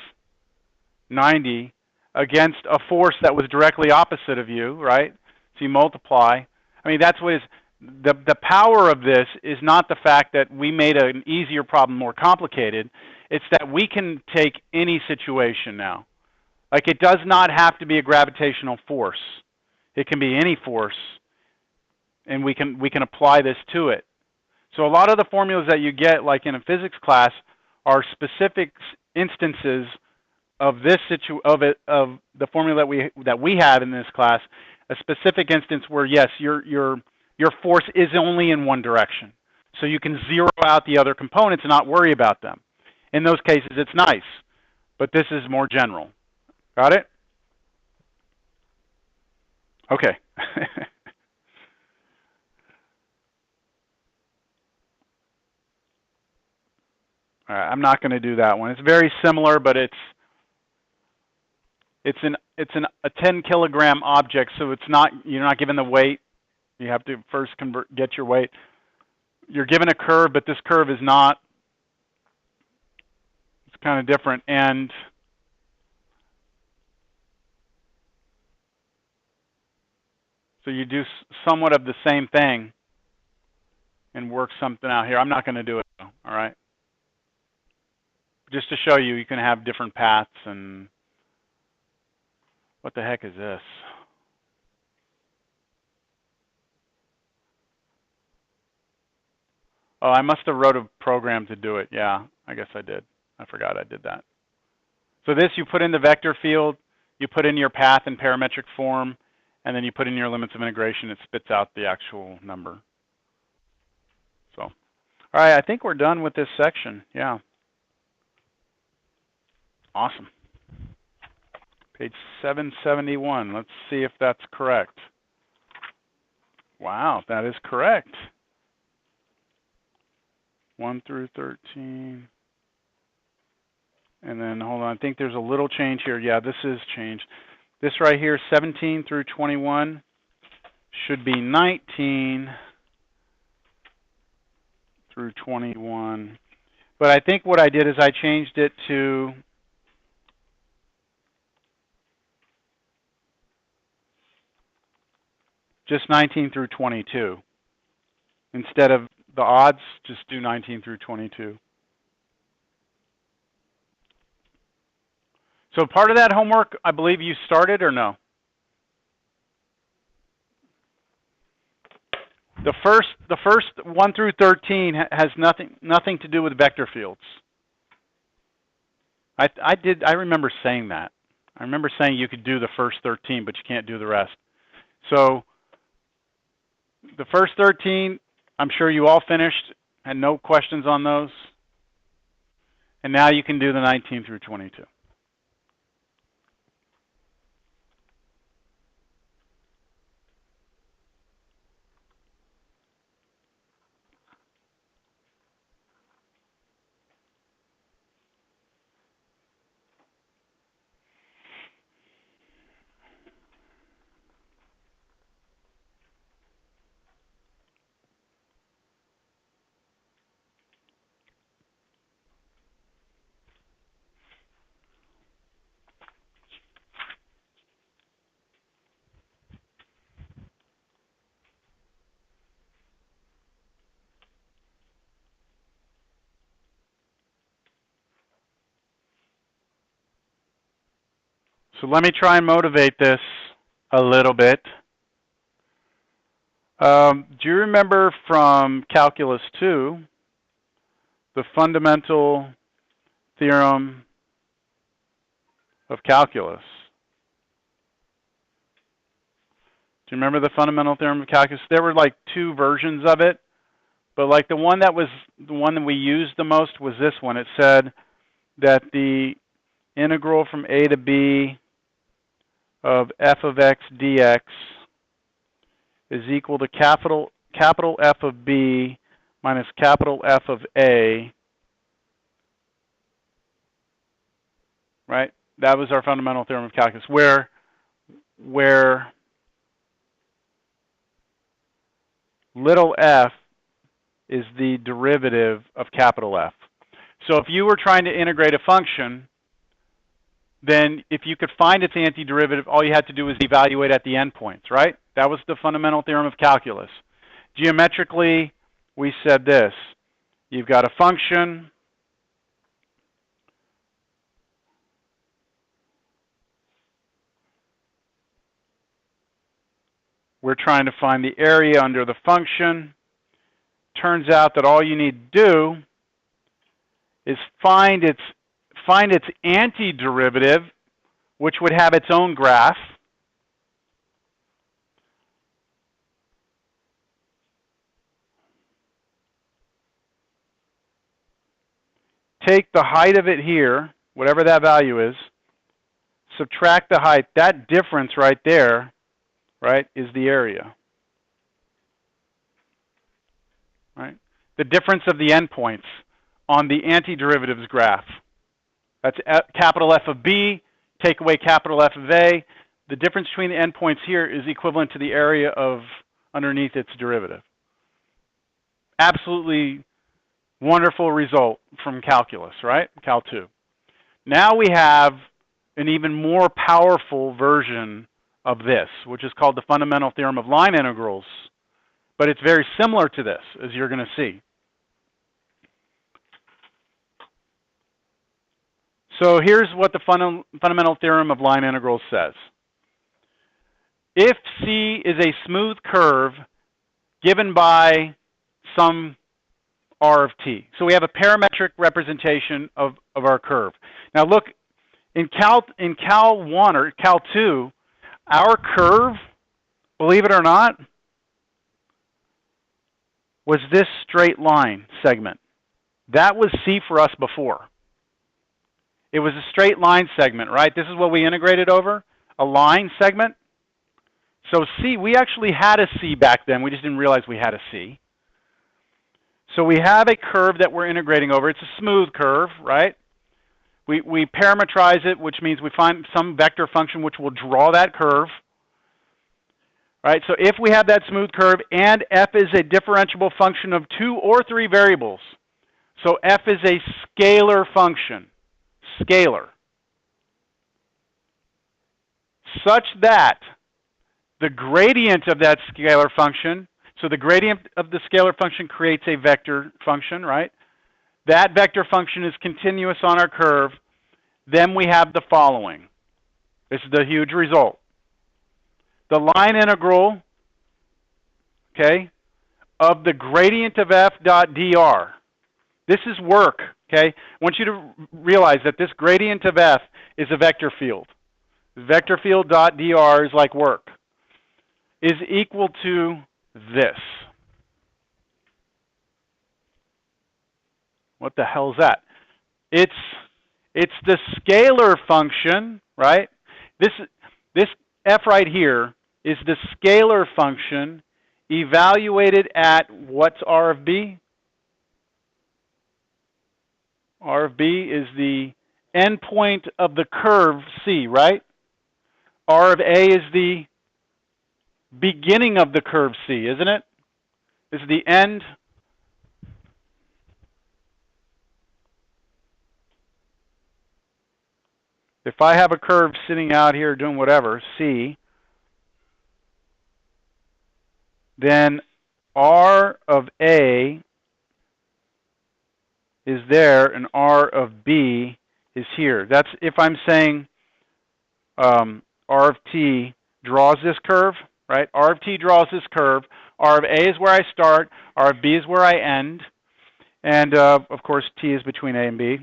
90 against a force that was directly opposite of you, right? So you multiply. I mean, that's what is the power of this is not the fact that we made an easier problem more complicated. It's that we can take any situation now. Like, it does not have to be a gravitational force. It can be any force, and we can apply this to it. So a lot of the formulas that you get, like in a physics class, are specific instances of this of the formula that we have in this class. A specific instance where yes, your force is only in one direction, so you can zero out the other components and not worry about them. In those cases, it's nice. but this is more general. Got it? Okay. All right, I'm not going to do that one. It's very similar, but it's a 10 kilogram object, so it's not, you're not given the weight. You have to first get your weight. You're given a curve, but this curve is not. It's kind of different, and so you do somewhat of the same thing and work something out here. I'm not going to do it though. All right. Just to show you, you can have different paths. And what the heck is this? Oh, I must have wrote a program to do it. Yeah, I guess I did. I forgot I did that. So this, you put in the vector field, you put in your path in parametric form, and then you put in your limits of integration. It spits out the actual number. So, all right, I think we're done with this section. Yeah. Awesome. Page 771. Let's see if that's correct. Wow, that is correct. 1 through 13. And then, hold on, I think there's a little change here. Yeah, this is changed. This right here, 17 through 21, should be 19 through 21. But I think what I did is I changed it to just 19 through 22. Instead of the odds, just do 19 through 22. So part of that homework, I believe you started or no? The first 1 through 13 has nothing to do with vector fields. I remember saying that. I remember saying you could do the first 13, but you can't do the rest. So the first 13, I'm sure you all finished, had no questions on those. And now you can do the 19 through 22. So let me try and motivate this a little bit. Do you remember from Calculus 2, the fundamental theorem of calculus? Do you remember the fundamental theorem of calculus? There were like two versions of it, but like the one that we used the most was this one. It said that the integral from a to b of f of x dx is equal to capital F of b minus capital F of a, right? That was our fundamental theorem of calculus, where little f is the derivative of capital F. So if you were trying to integrate a function, then if you could find its antiderivative, all you had to do was evaluate at the endpoints, right? That was the fundamental theorem of calculus. Geometrically, we said this. You've got a function. We're trying to find the area under the function. Turns out that all you need to do is find its antiderivative, which would have its own graph. Take the height of it here, whatever that value is, subtract the height. That difference right there, right, is the area. Right? The difference of the endpoints on the antiderivatives graph. That's capital F of B, take away capital F of A. The difference between the endpoints here is equivalent to the area of underneath its derivative. Absolutely wonderful result from calculus, right? Cal 2. Now we have an even more powerful version of this, which is called the fundamental theorem of line integrals. But it's very similar to this, as you're going to see. So here's what the fundamental theorem of line integrals says. If C is a smooth curve given by some R of t. So we have a parametric representation of our curve. Now look, in Cal 1 or Cal 2, our curve, believe it or not, was this straight line segment. That was C for us before. It was a straight line segment, right? This is what we integrated over, a line segment. So C, we actually had a C back then. We just didn't realize we had a C. So we have a curve that we're integrating over. It's a smooth curve, right? We parametrize it, which means we find some vector function which will draw that curve. Right? So if we have that smooth curve and f is a differentiable function of 2 or 3 variables, so f is a scalar function, scalar, such that the gradient of that scalar function, so the gradient of the scalar function creates a vector function, right? That vector function is continuous on our curve. Then we have the following. This is the huge result. The line integral, okay, of the gradient of f dot dr. This is work, okay? I want you to realize that this gradient of f is a vector field. Vector field dot dr is like work. Is equal to this. What the hell is that? It's the scalar function, right? This f right here is the scalar function evaluated at what's R of B? R of B is the endpoint of the curve C, right? R of A is the beginning of the curve C, isn't it? This is the end. If I have a curve sitting out here doing whatever, C, then R of A is there and R of B is here. That's if I'm saying R of T draws this curve, right? R of T draws this curve. R of A is where I start. R of B is where I end. And, of course, T is between A and B.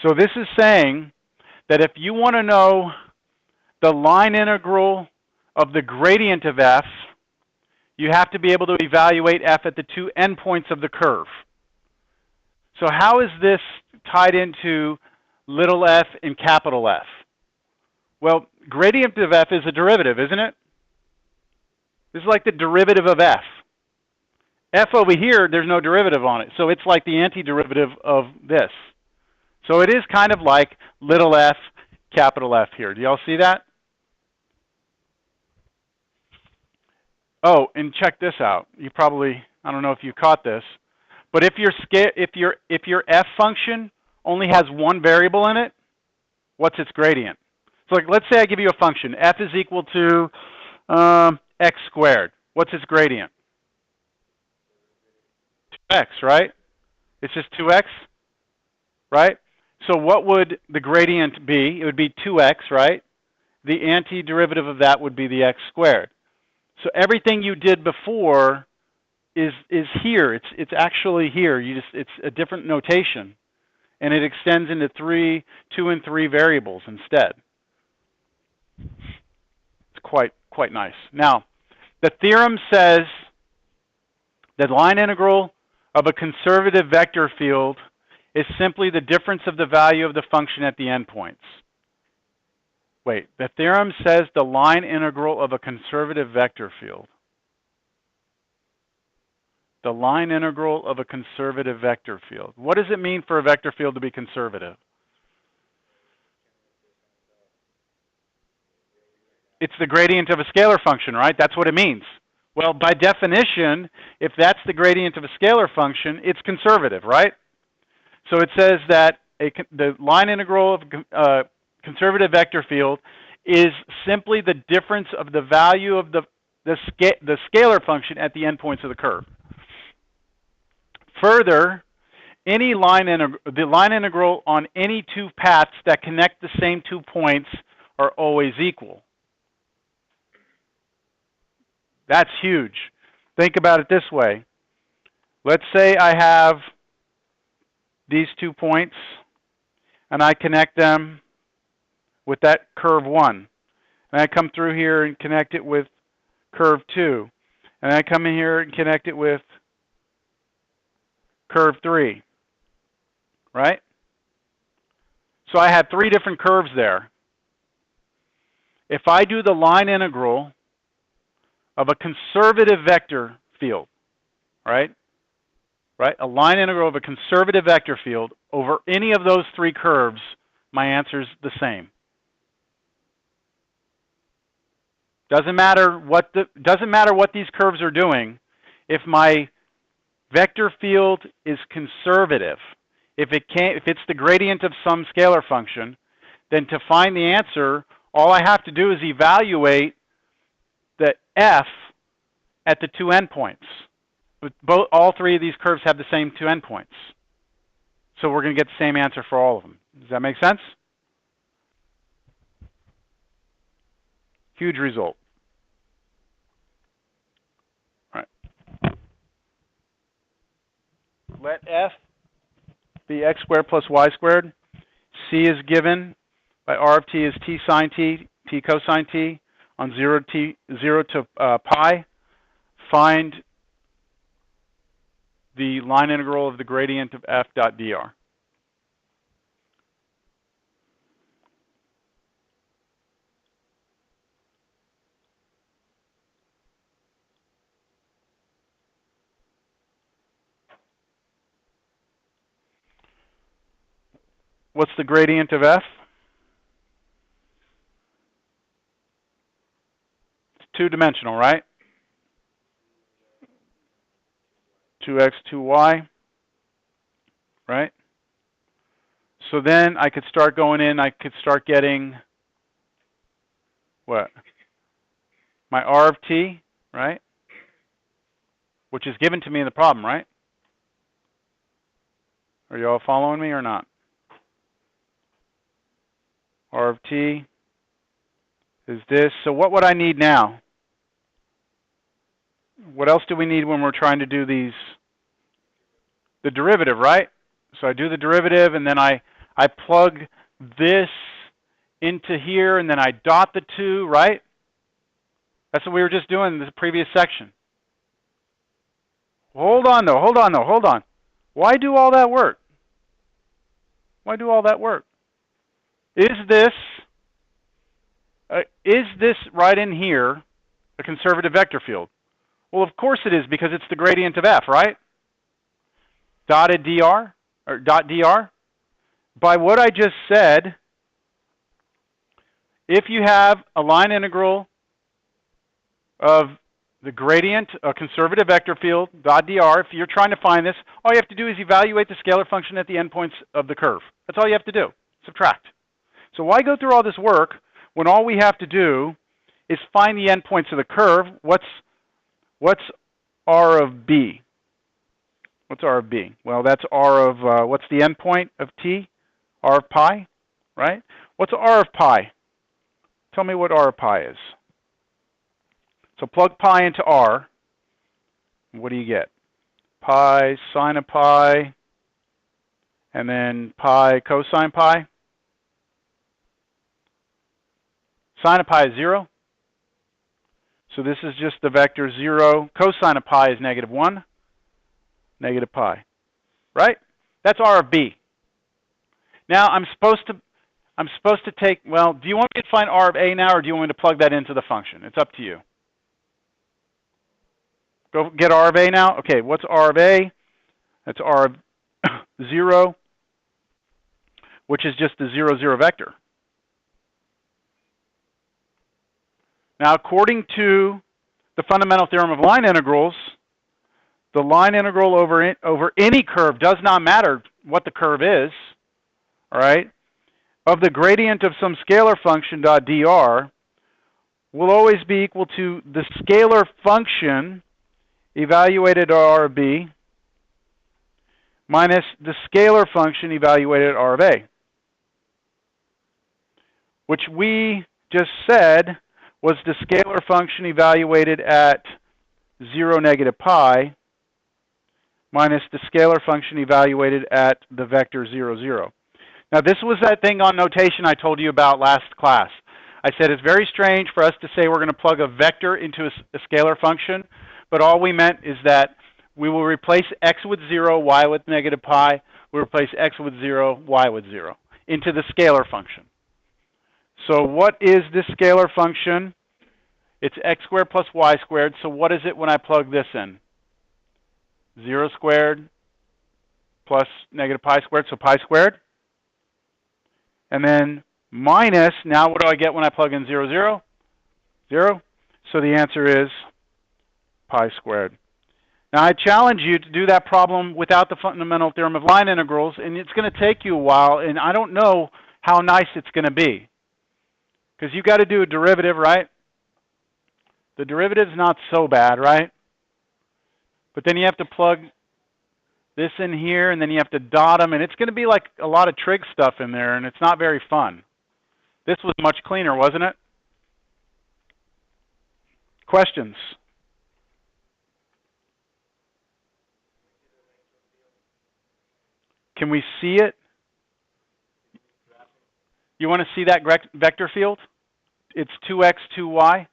So this is saying that if you want to know the line integral of the gradient of f, you have to be able to evaluate f at the 2 endpoints of the curve. So how is this tied into little f and capital F? Well, gradient of f is a derivative, isn't it? This is like the derivative of f. F over here, there's no derivative on it. So it's like the antiderivative of this. So it is kind of like little f, capital F here. Do y'all see that? Oh, and check this out. You probably, I don't know if you caught this, but if your f function only has one variable in it, what's its gradient? So like, let's say I give you a function. F is equal to x squared. What's its gradient? 2x, right? It's just 2x, right? So what would the gradient be? It would be 2x, right? The antiderivative of that would be the x squared. So everything you did before is here. It's actually here. It's a different notation, and it extends into 2 and 3 variables instead. It's quite nice. Now, the theorem says that line integral of a conservative vector field is simply the difference of the value of the function at the endpoints. Wait, the theorem says the line integral of a conservative vector field. The line integral of a conservative vector field. What does it mean for a vector field to be conservative? It's the gradient of a scalar function, right? That's what it means. Well, by definition, if that's the gradient of a scalar function, it's conservative, right? So it says that the line integral of a conservative vector field is simply the difference of the value of the scalar function at the endpoints of the curve. Further, the line integral on any two paths that connect the same 2 points are always equal. That's huge. Think about it this way. Let's say I have these 2 points, and I connect them with that curve 1. And I come through here and connect it with curve 2. And I come in here and connect it with curve 3. Right? So I had 3 different curves there. If I do the line integral of a conservative vector field, right? A line integral of a conservative vector field over any of those 3 curves, my answer is the same. Doesn't matter what these curves are doing. If my vector field is conservative, if it's the gradient of some scalar function, then to find the answer, all I have to do is evaluate the f at the 2 endpoints. All 3 of these curves have the same 2 endpoints. So we're going to get the same answer for all of them. Does that make sense? Huge result. All right. Let f be x squared plus y squared. C is given by r of t is t sine t, t cosine t, on 0 to pi. Find the line integral of the gradient of f dot dr. What's the gradient of f? It's 2-dimensional, right? 2x, 2y, right? So then I could start going in, I could start getting what? My r of t, right? Which is given to me in the problem, right? Are you all following me or not? R of t is this. So what would I need now? What else do we need when we're trying to do these? The derivative, right? So I do the derivative, and then I plug this into here, and then I dot the 2, right? That's what we were just doing in the previous section. Hold on, though. Hold on. Why do all that work? Why do all that work? Is this right in here a conservative vector field? Well, of course it is, because it's the gradient of f, right? Dotted dr, or dot dr. By what I just said, if you have a line integral of the gradient, a conservative vector field, dot dr, if you're trying to find this, all you have to do is evaluate the scalar function at the endpoints of the curve. That's all you have to do. Subtract. So why go through all this work when all we have to do is find the endpoints of the curve? What's r of b? What's r of b? Well, that's r of, what's the endpoint of t? R of pi, right? What's r of pi? Tell me what r of pi is. So plug pi into r. What do you get? Pi sine of pi, and then pi cosine pi. Sine of pi is 0. So this is just the vector 0. Cosine of pi is -1. negative pi, right? That's R of B. Now I'm supposed to take, well, do you want me to find R of A now, or do you want me to plug that into the function? It's up to you. Go get R of A now. Okay, what's R of A? That's R of 0, which is just the 0, 0 vector. Now, according to the fundamental theorem of line integrals, the line integral over any curve, does not matter what the curve is, all right, of the gradient of some scalar function dot dr will always be equal to the scalar function evaluated at R of B minus the scalar function evaluated at R of A, which we just said was the scalar function evaluated at 0, negative pi minus the scalar function evaluated at the vector 0, 0. Now, this was that thing on notation I told you about last class. I said it's very strange for us to say we're going to plug a vector into a scalar function, but all we meant is that we will replace x with 0, y with negative pi. We'll replace x with 0, y with 0 into the scalar function. So what is this scalar function? It's x squared plus y squared. So what is it when I plug this in? 0 squared plus negative pi squared, so pi squared. And then minus, now what do I get when I plug in 0, 0? 0. So the answer is pi squared. Now I challenge you to do that problem without the fundamental theorem of line integrals, and it's going to take you a while, and I don't know how nice it's going to be. Because you've got to do a derivative, right? The derivative's not so bad, right? But then you have to plug this in here, and then you have to dot them, and it's going to be like a lot of trig stuff in there, and it's not very fun. This was much cleaner, wasn't it? Questions? Can we see it? You want to see that vector field? It's 2x, 2y,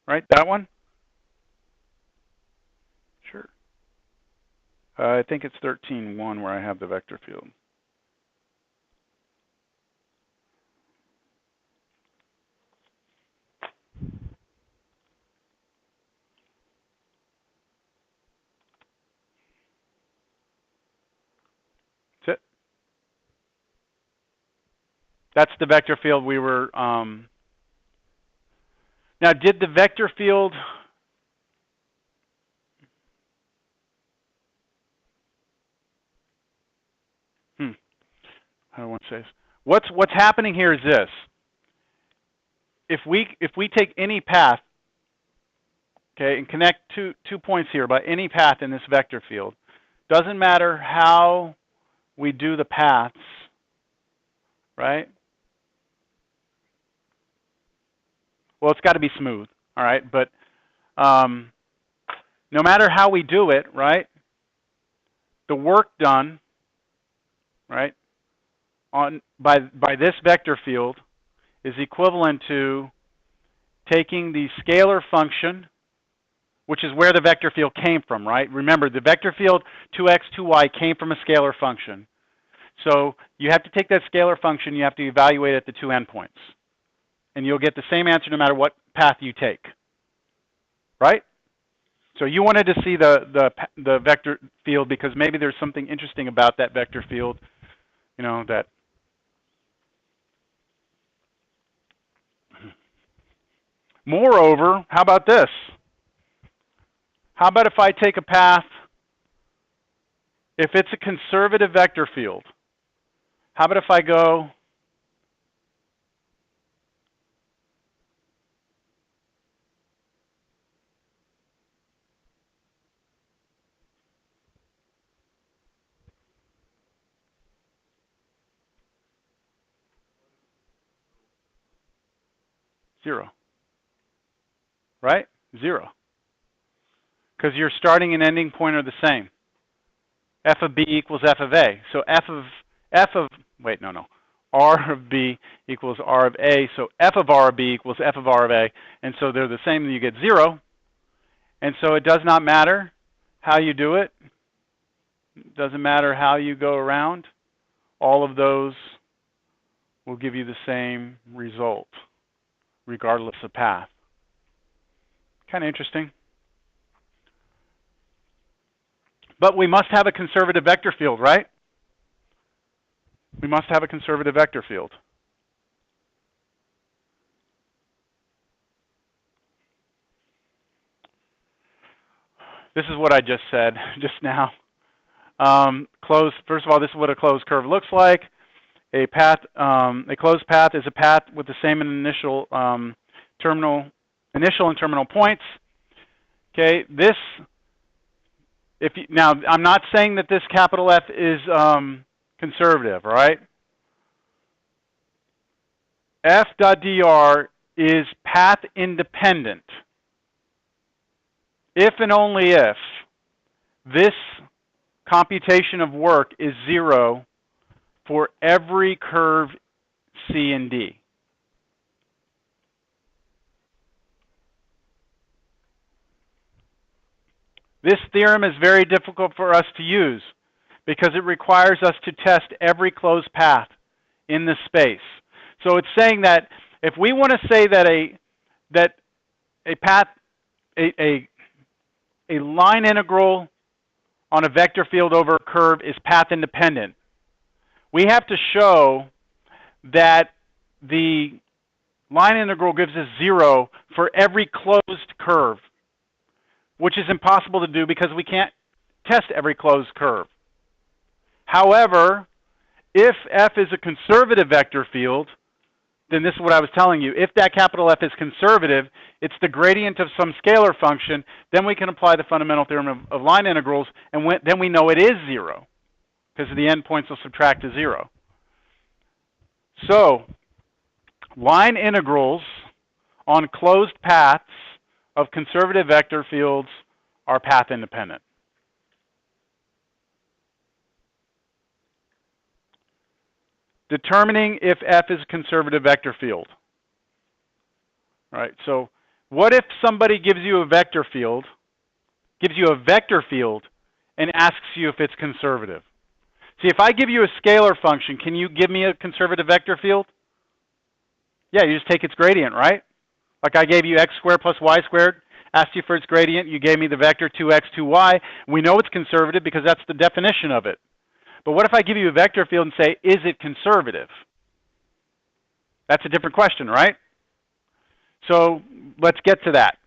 right? That one? Sure. I think it's 13.1 where I have the vector field. That's it. That's the vector field we were... Now, did the vector field... I don't want to say this. What's happening here is this. If we take any path, okay, and connect two points here by any path in this vector field, doesn't matter how we do the paths, right? Well, it's got to be smooth, all right? But no matter how we do it, right, the work done, right, by this vector field is equivalent to taking the scalar function, which is where the vector field came from, right? Remember, the vector field 2x, 2y came from a scalar function. So you have to take that scalar function, you have to evaluate at the two endpoints. And you'll get the same answer no matter what path you take, right? So you wanted to see the vector field because maybe there's something interesting about that vector field, you know, that... Moreover, how about this? How about if I take a path, if it's a conservative vector field, how about if I go zero, right? Zero. Because your starting and ending point are the same. F of B equals F of A. So R of B equals R of A. So F of R of B equals F of R of A. And so they're the same, and you get zero. And so it does not matter how you do it. Doesn't matter how you go around, all of those will give you the same result, regardless of path. Kind of interesting. But we must have a conservative vector field, right? We must have a conservative vector field. This is what I just said just now. First of all, this is what a closed curve looks like. A closed path is a path with the same initial and terminal points. Okay, now I'm not saying that this capital F is conservative, all right? F.dr is path independent if and only if this computation of work is 0 for every curve C and D. This theorem is very difficult for us to use because it requires us to test every closed path in this space. So it's saying that if we want to say that a line integral on a vector field over a curve is path independent, we have to show that the line integral gives us 0 for every closed curve, which is impossible to do because we can't test every closed curve. However, if F is a conservative vector field, then this is what I was telling you. If that capital F is conservative, it's the gradient of some scalar function, then we can apply the fundamental theorem of line integrals, and then we know it is 0, because the endpoints will subtract to 0. So, line integrals on closed paths of conservative vector fields are path independent. Determining if F is a conservative vector field. All right, so what if somebody gives you a vector field, and asks you if it's conservative? See, if I give you a scalar function, can you give me a conservative vector field? Yeah, you just take its gradient, right? Like I gave you x squared plus y squared, asked you for its gradient, you gave me the vector 2x, 2y. We know it's conservative because that's the definition of it. But what if I give you a vector field and say, is it conservative? That's a different question, right? So let's get to that.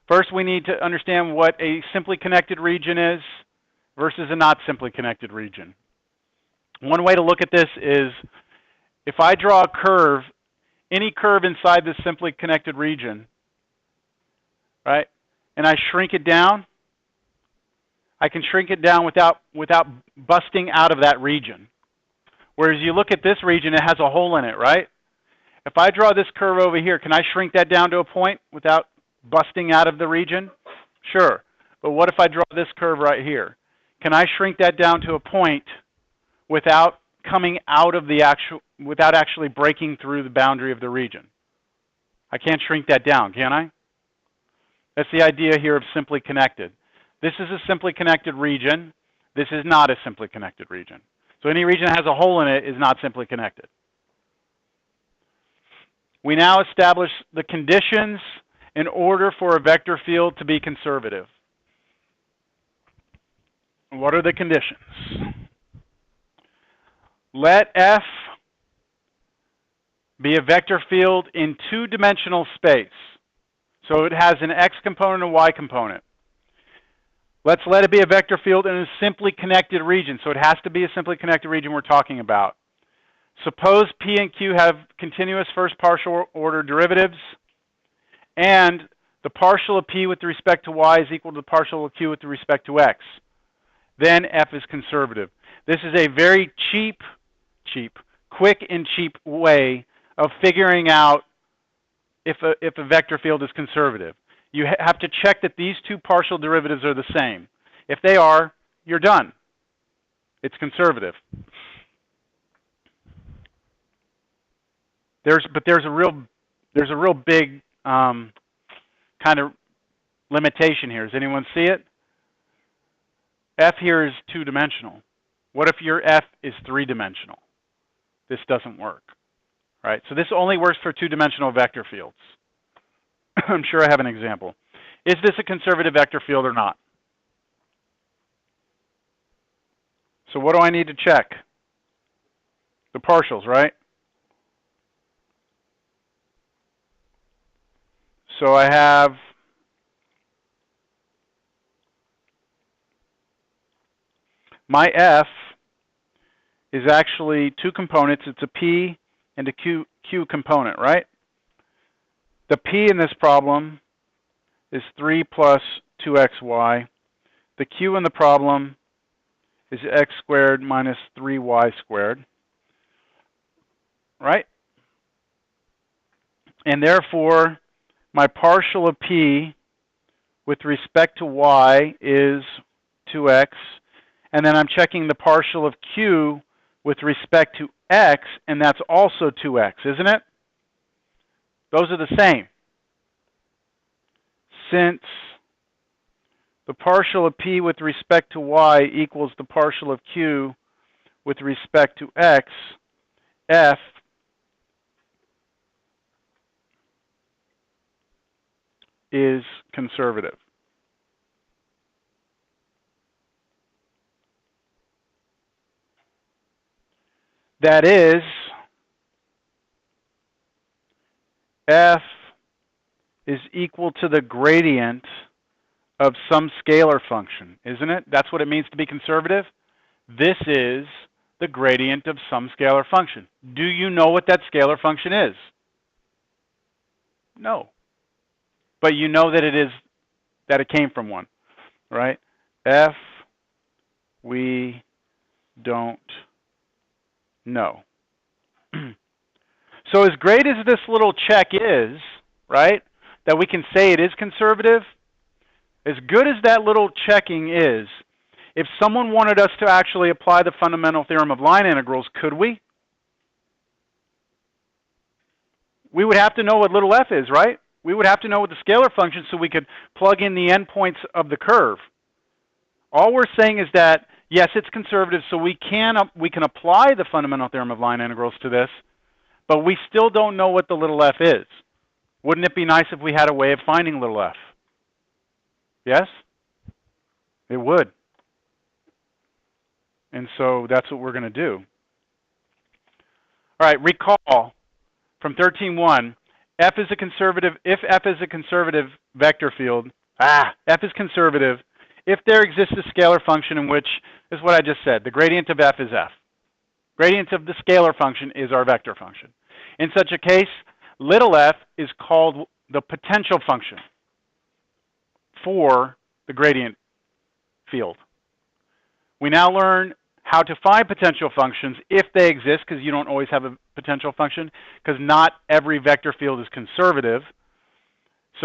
First, we need to understand what a simply connected region is versus a not simply connected region. One way to look at this is, if I draw a curve, any curve inside this simply connected region, right, and I shrink it down, I can shrink it down without busting out of that region. Whereas you look at this region, it has a hole in it, right? If I draw this curve over here, can I shrink that down to a point without busting out of the region? Sure. But what if I draw this curve right here? Can I shrink that down to a point without coming out of without actually breaking through the boundary of the region? I can't shrink that down, can I? That's the idea here of simply connected. This is a simply connected region. This is not a simply connected region. So any region that has a hole in it is not simply connected. We now establish the conditions in order for a vector field to be conservative. What are the conditions? Let F be a vector field in two-dimensional space. So it has an x component and a y component. Let's let it be a vector field in a simply connected region. So it has to be a simply connected region we're talking about. Suppose P and Q have continuous first partial order derivatives, and the partial of P with respect to Y is equal to the partial of Q with respect to X. Then F is conservative. This is a very quick and cheap way of figuring out if a vector field is conservative. You have to check that these two partial derivatives are the same. If they are, you're done. It's conservative. There's a real big kind of limitation here. Does anyone see it? F here is two-dimensional. What if your F is three-dimensional? This doesn't work, right? So this only works for two-dimensional vector fields. I'm sure I have an example. Is this a conservative vector field or not? So what do I need to check? The partials, right? So I have my F is actually two components. It's a P and a Q component, right? The P in this problem is 3 plus 2xy. The Q in the problem is x squared minus 3y squared, right? And therefore, my partial of P with respect to y is 2x. And then I'm checking the partial of Q with respect to x, and that's also 2x, isn't it? Those are the same. Since the partial of P with respect to y equals the partial of Q with respect to x, F is conservative. That is, F is equal to the gradient of some scalar function, isn't it? That's what it means to be conservative. This is the gradient of some scalar function. Do you know what that scalar function is? No. But you know that it came from one, right? F, we don't know. So as great as this little check is, right, that we can say it is conservative, as good as that little checking is, if someone wanted us to actually apply the fundamental theorem of line integrals, could we? We would have to know what little f is, right? We would have to know what the scalar function so we could plug in the endpoints of the curve. All we're saying is that, yes, it's conservative, so we can apply the fundamental theorem of line integrals to this, but we still don't know what the little f is. Wouldn't it be nice if we had a way of finding little f? Yes? It would. And so that's what we're going to do. All right, recall from 13.1, F is a conservative, if F is a conservative vector field, F is conservative if there exists a scalar function in which, is what I just said, the gradient of F is F. Gradient of the scalar function is our vector function. In such a case, little f is called the potential function for the gradient field. We now learn how to find potential functions if they exist, because you don't always have a potential function, because not every vector field is conservative.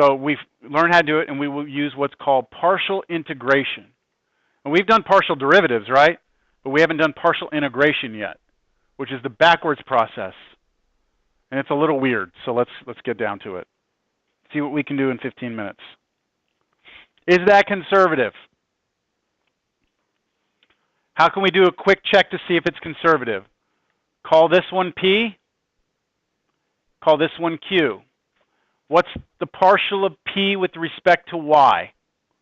So we've learned how to do it, and we will use what's called partial integration. And we've done partial derivatives, right? But we haven't done partial integration yet, which is the backwards process. And it's a little weird, so let's get down to it. See what we can do in 15 minutes. Is that conservative? How can we do a quick check to see if it's conservative? Call this one P. Call this one Q. What's the partial of P with respect to Y?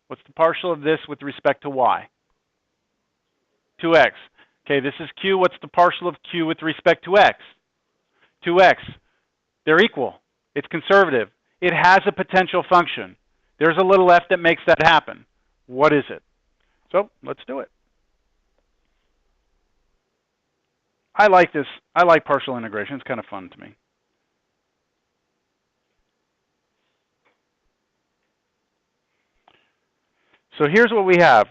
What's the partial of this with respect to Y? 2x. Okay, this is Q. What's the partial of Q with respect to X? 2x. They're equal. It's conservative. It has a potential function. There's a little f that makes that happen. What is it? So let's do it. I like this. I like partial integration. It's kind of fun to me. So here's what we have.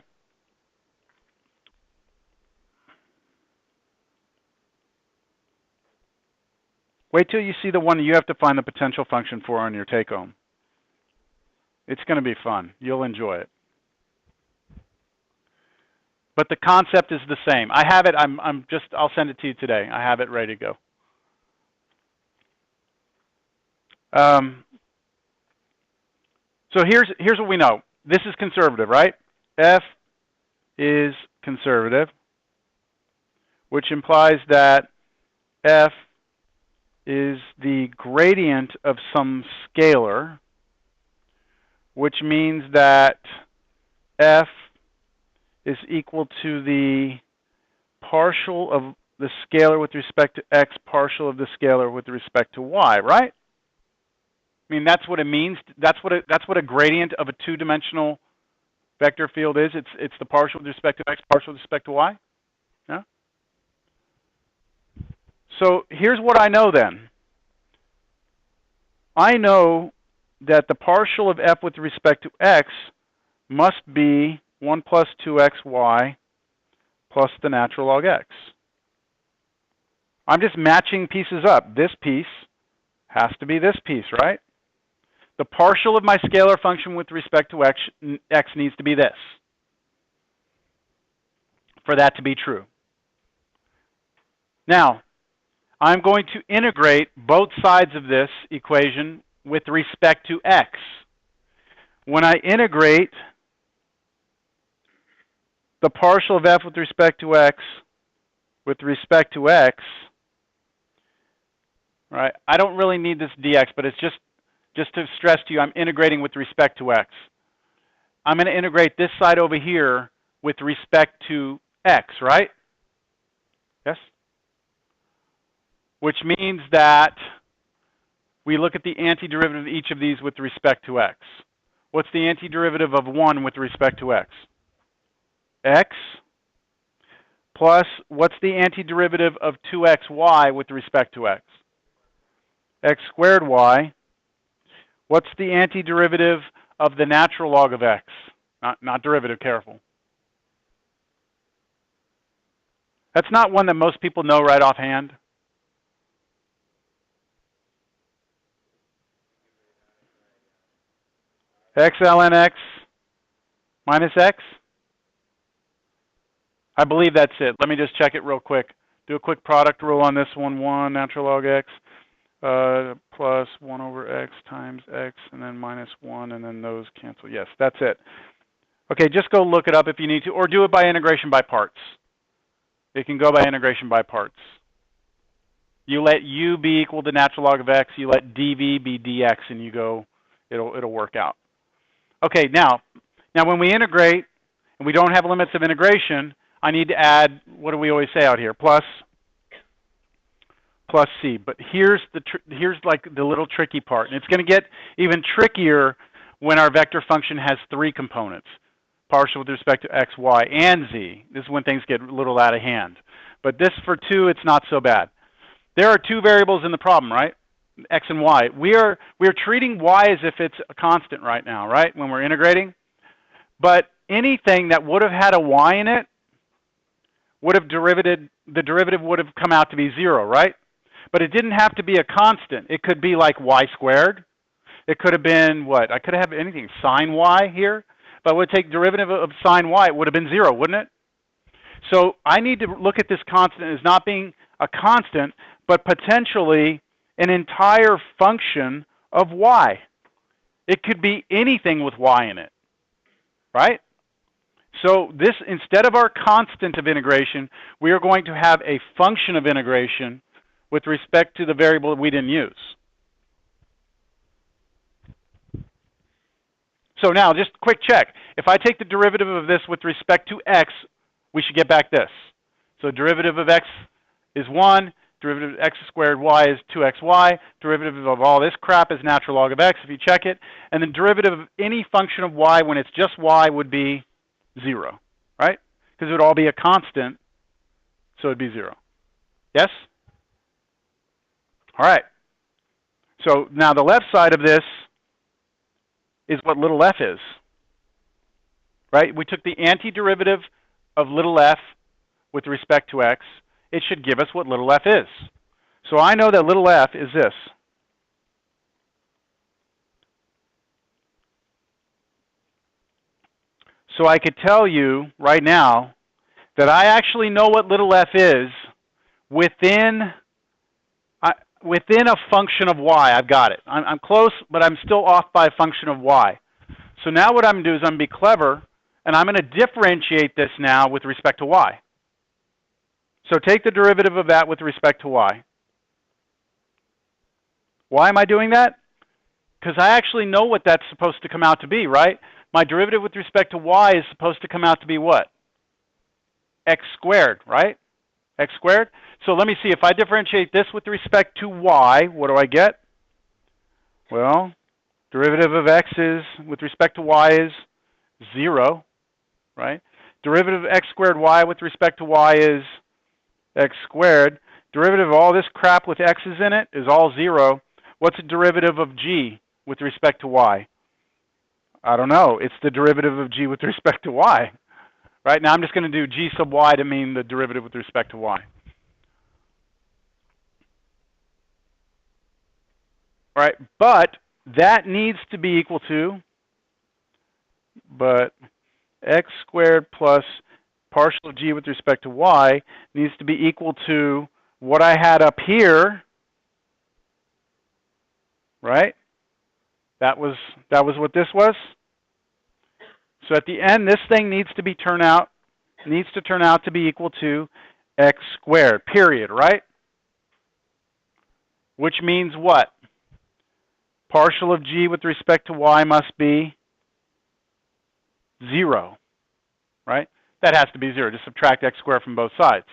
Wait till you see the one you have to find the potential function for on your take-home. It's going to be fun. You'll enjoy it. But the concept is the same. I have it. I'll send it to you today. I have it ready to go. So here's what we know. This is conservative, right? F is conservative, which implies that f is the gradient of some scalar, which means that f is equal to the partial of the scalar with respect to x, partial of the scalar with respect to y, right? I mean, that's what it means. That's what a gradient of a two-dimensional vector field is. It's the partial with respect to x, partial with respect to y. Yeah? So here's what I know then. I know that the partial of f with respect to x must be 1 plus 2xy plus the natural log x. I'm just matching pieces up. This piece has to be this piece, right? The partial of my scalar function with respect to x needs to be this for that to be true. Now, I'm going to integrate both sides of this equation with respect to x. When I integrate the partial of f with respect to x, right? I don't really need this dx, but it's just to stress to you, I'm integrating with respect to x. I'm going to integrate this side over here with respect to x, right? Yes? Which means that we look at the antiderivative of each of these with respect to x. What's the antiderivative of 1 with respect to x? X plus what's the antiderivative of 2xy with respect to x? X squared y. What's the antiderivative of the natural log of x? Not derivative, careful. That's not one that most people know right offhand. X ln x minus x? I believe that's it. Let me just check it real quick. Do a quick product rule on this one. 1 natural log x plus 1 over x times x, and then minus 1, and then those cancel. Yes, that's it. Okay, just go look it up if you need to, or do it by integration by parts. It can go by integration by parts. You let u be equal to natural log of x, you let dv be dx, and you go, it'll work out. Okay, now when we integrate, and we don't have limits of integration, I need to add, what do we always say out here? Plus c. But here's like the little tricky part, and it's going to get even trickier when our vector function has 3 components, partial with respect to x, y, and z. This is when things get a little out of hand. But this for 2, it's not so bad. There are 2 variables in the problem, right? X and y. We are treating y as if it's a constant right now, right? When we're integrating. But anything that would have had a y in it would have the derivative would have come out to be 0, right? But it didn't have to be a constant. It could be like y squared. It could have been what? I could have anything, sine y here. If I would take derivative of sine y, it would have been 0, wouldn't it? So I need to look at this constant as not being a constant, but potentially an entire function of y. It could be anything with y in it, right? So this, instead of our constant of integration, we are going to have a function of integration with respect to the variable that we didn't use. So now, just a quick check. If I take the derivative of this with respect to x, we should get back this. So derivative of x is 1, derivative of x squared y is 2xy, derivative of all this crap is natural log of x if you check it, and then derivative of any function of y when it's just y would be 0, right? Because it would all be a constant, so it would be 0. Yes? All right. So now the left side of this is what little f is, right? We took the antiderivative of little f with respect to x. It should give us what little f is. So I know that little f is this. So I could tell you right now that I actually know what little f is within a function of y. I've got it. I'm close, but I'm still off by a function of y. So now what I'm going to do is I'm going to be clever, and I'm going to differentiate this now with respect to y. So take the derivative of that with respect to y. Why am I doing that? Because I actually know what that's supposed to come out to be, right? My derivative with respect to y is supposed to come out to be what? X squared, right? X squared. So let me see, if I differentiate this with respect to y, what do I get? Well, derivative of x is, with respect to y, is 0, right? Derivative of x squared y with respect to y is x squared. Derivative of all this crap with x's in it is all 0. What's the derivative of g with respect to y? I don't know. It's the derivative of g with respect to y. Right? Now I'm just going to do g sub y to mean the derivative with respect to y. All right, but that needs to be equal to, but x squared plus partial of g with respect to y needs to be equal to what I had up here, right? That was what this was. So at the end, this thing needs to turn out to be equal to x squared, period, right? Which means what? Partial of g with respect to y must be 0, right? That has to be 0. Just subtract x squared from both sides.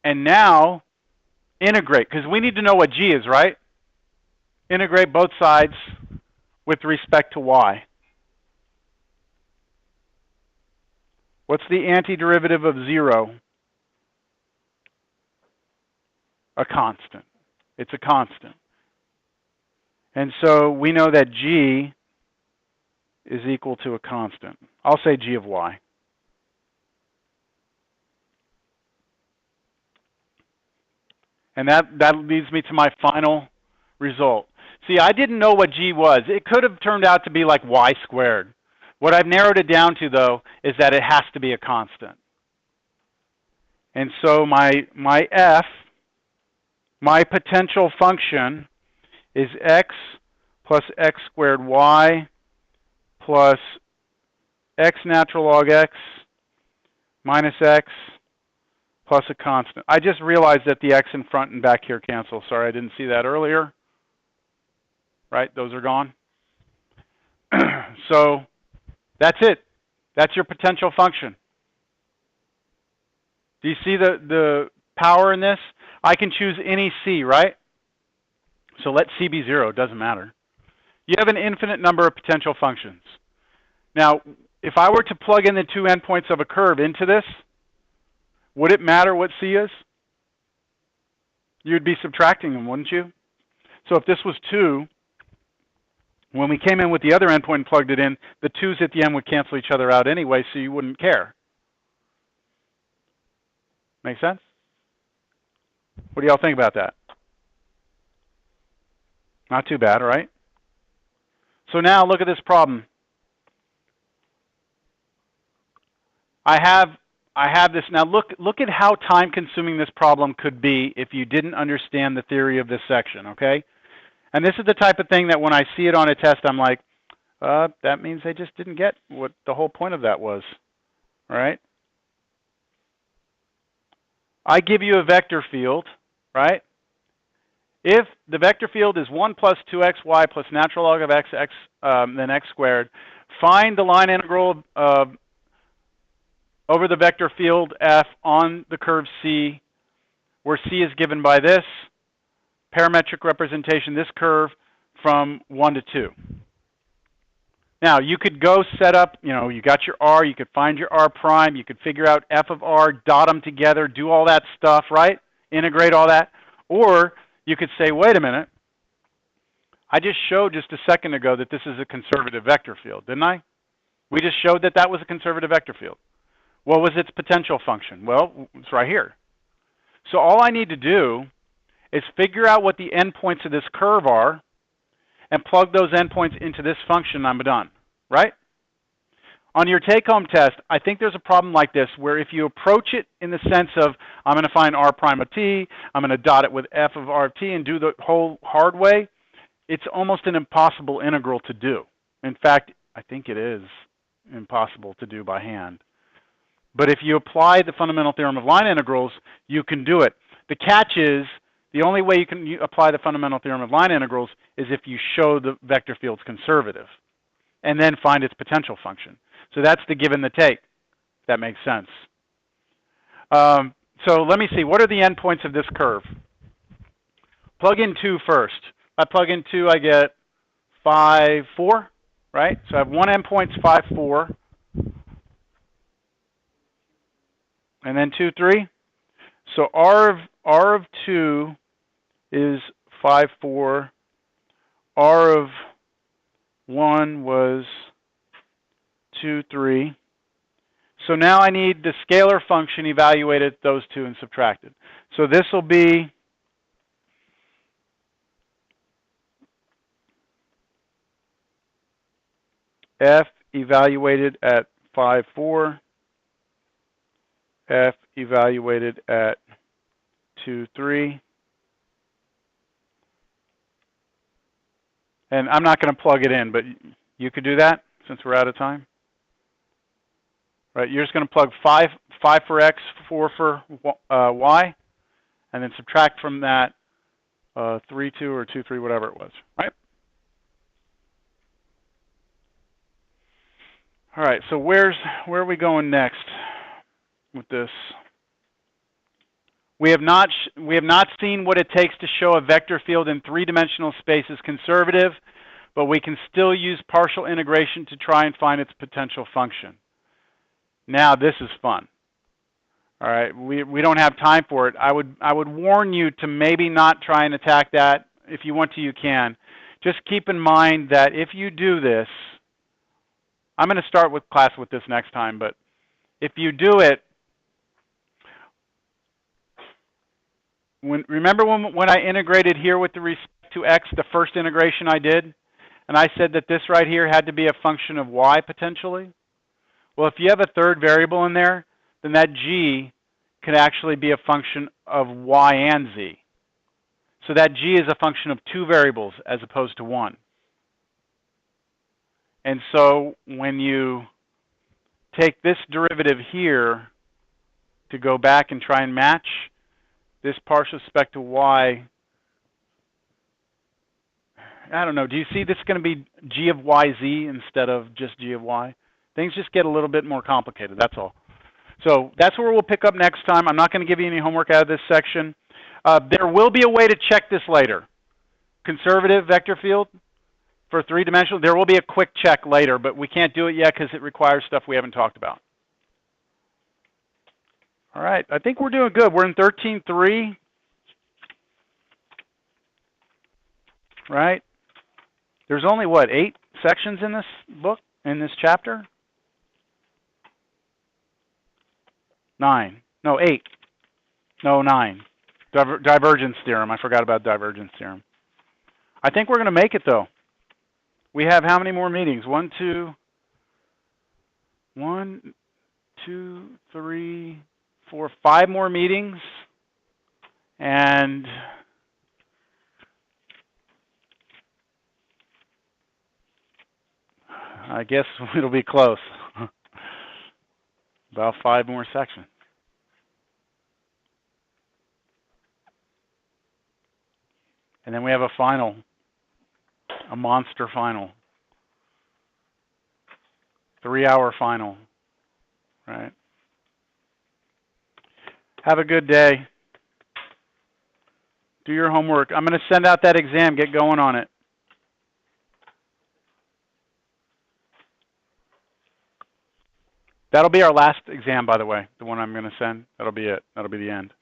And now, integrate, because we need to know what g is, right? Integrate both sides with respect to y. What's the antiderivative of 0? A constant. It's a constant. And so we know that g is equal to a constant. I'll say g of y. And that leads me to my final result. See, I didn't know what g was. It could have turned out to be like y squared. What I've narrowed it down to, though, is that it has to be a constant. And so my f, my potential function, is x plus x squared y plus x natural log x minus x plus a constant. I just realized that the x in front and back here cancel. Sorry, I didn't see that earlier. Right, those are gone. So that's it. That's your potential function. Do you see the power in this? I can choose any c, right? So let c be 0, it doesn't matter. You have an infinite number of potential functions. Now, if I were to plug in the two endpoints of a curve into this, would it matter what c is? You'd be subtracting them, wouldn't you? So if this was 2, when we came in with the other endpoint and plugged it in, the 2's at the end would cancel each other out anyway, so you wouldn't care. Make sense? What do y'all think about that? Not too bad, right? So now look at this problem. I have this. Now look at how time-consuming this problem could be if you didn't understand the theory of this section, okay? And this is the type of thing that when I see it on a test, I'm like, that means they just didn't get what the whole point of that was, all right? I give you a vector field, right? If the vector field is 1 plus 2xy plus natural log of x, then x squared, find the line integral over the vector field f on the curve C, where C is given by this parametric representation, this curve, from 1 to 2. Now, you could go set up, you got your R, you could find your R prime, you could figure out f of R, dot them together, do all that stuff, right? Integrate all that. Or you could say, wait a minute, I just showed just a second ago that this is a conservative vector field, didn't I? We just showed that that was a conservative vector field. What was its potential function? Well, it's right here. So all I need to do is figure out what the endpoints of this curve are and plug those endpoints into this function, and I'm done, right? On your take-home test, I think there's a problem like this where if you approach it in the sense of, I'm going to find R prime of t, I'm going to dot it with f of R of t and do the whole hard way, it's almost an impossible integral to do. In fact, I think it is. impossible to do by hand. But if you apply the fundamental theorem of line integrals, you can do it. The catch is, the only way you can apply the fundamental theorem of line integrals is if you show the vector field's conservative, and then find its potential function. So that's the give and the take. If that makes sense. So let me see, what are the endpoints of this curve? Plug in 2 first. If I plug in 2, I get 5, 4, right? So I have one endpoint's 5, 4. And then 2, 3. So R of 2 is 5, 4. R of 1 was 2, 3. So now I need the scalar function evaluated those two and subtracted. So this will be F evaluated at 5, 4. F evaluated at 2, 3. And I'm not going to plug it in, but you could do that since we're out of time. Right, you're just going to plug 5 for X, 4 for Y, and then subtract from that 3, 2, or 2, 3, whatever it was, right? All right, so where are we going next with this? We have not seen what it takes to show a vector field in three-dimensional space is conservative, but we can still use partial integration to try and find its potential function. Now this is fun. All right, we don't have time for it. I would warn you to maybe not try and attack that. If you want to, you can. Just keep in mind that if you do this, I'm going to start with class with this next time, but if you do it, remember when I integrated here with respect to X, the first integration I did, and I said that this right here had to be a function of Y potentially? Well, if you have a third variable in there, then that G could actually be a function of Y and Z. So that G is a function of 2 variables as opposed to 1. And so when you take this derivative here to go back and try and match this partial respect to Y, I don't know, do you see this is going to be G of YZ instead of just G of Y? Things just get a little bit more complicated, that's all. So that's where we'll pick up next time. I'm not going to give you any homework out of this section. There will be a way to check this later. Conservative vector field for 3-dimensional, there will be a quick check later, but we can't do it yet because it requires stuff we haven't talked about. All right, I think we're doing good. We're in 13.3, right? There's only, what, 8 sections in this book, in this chapter? 9. No, 8. No, 9. Divergence theorem. I forgot about divergence theorem. I think we're going to make it, though. We have how many more meetings? 1, 2, 3, 4, 5 more meetings. And I guess it'll be close. About 5 more sections. And then we have a final, a monster final. 3-hour final, right? Have a good day. Do your homework. I'm going to send out that exam. Get going on it. That'll be our last exam, by the way, the one I'm going to send. That'll be it. That'll be the end.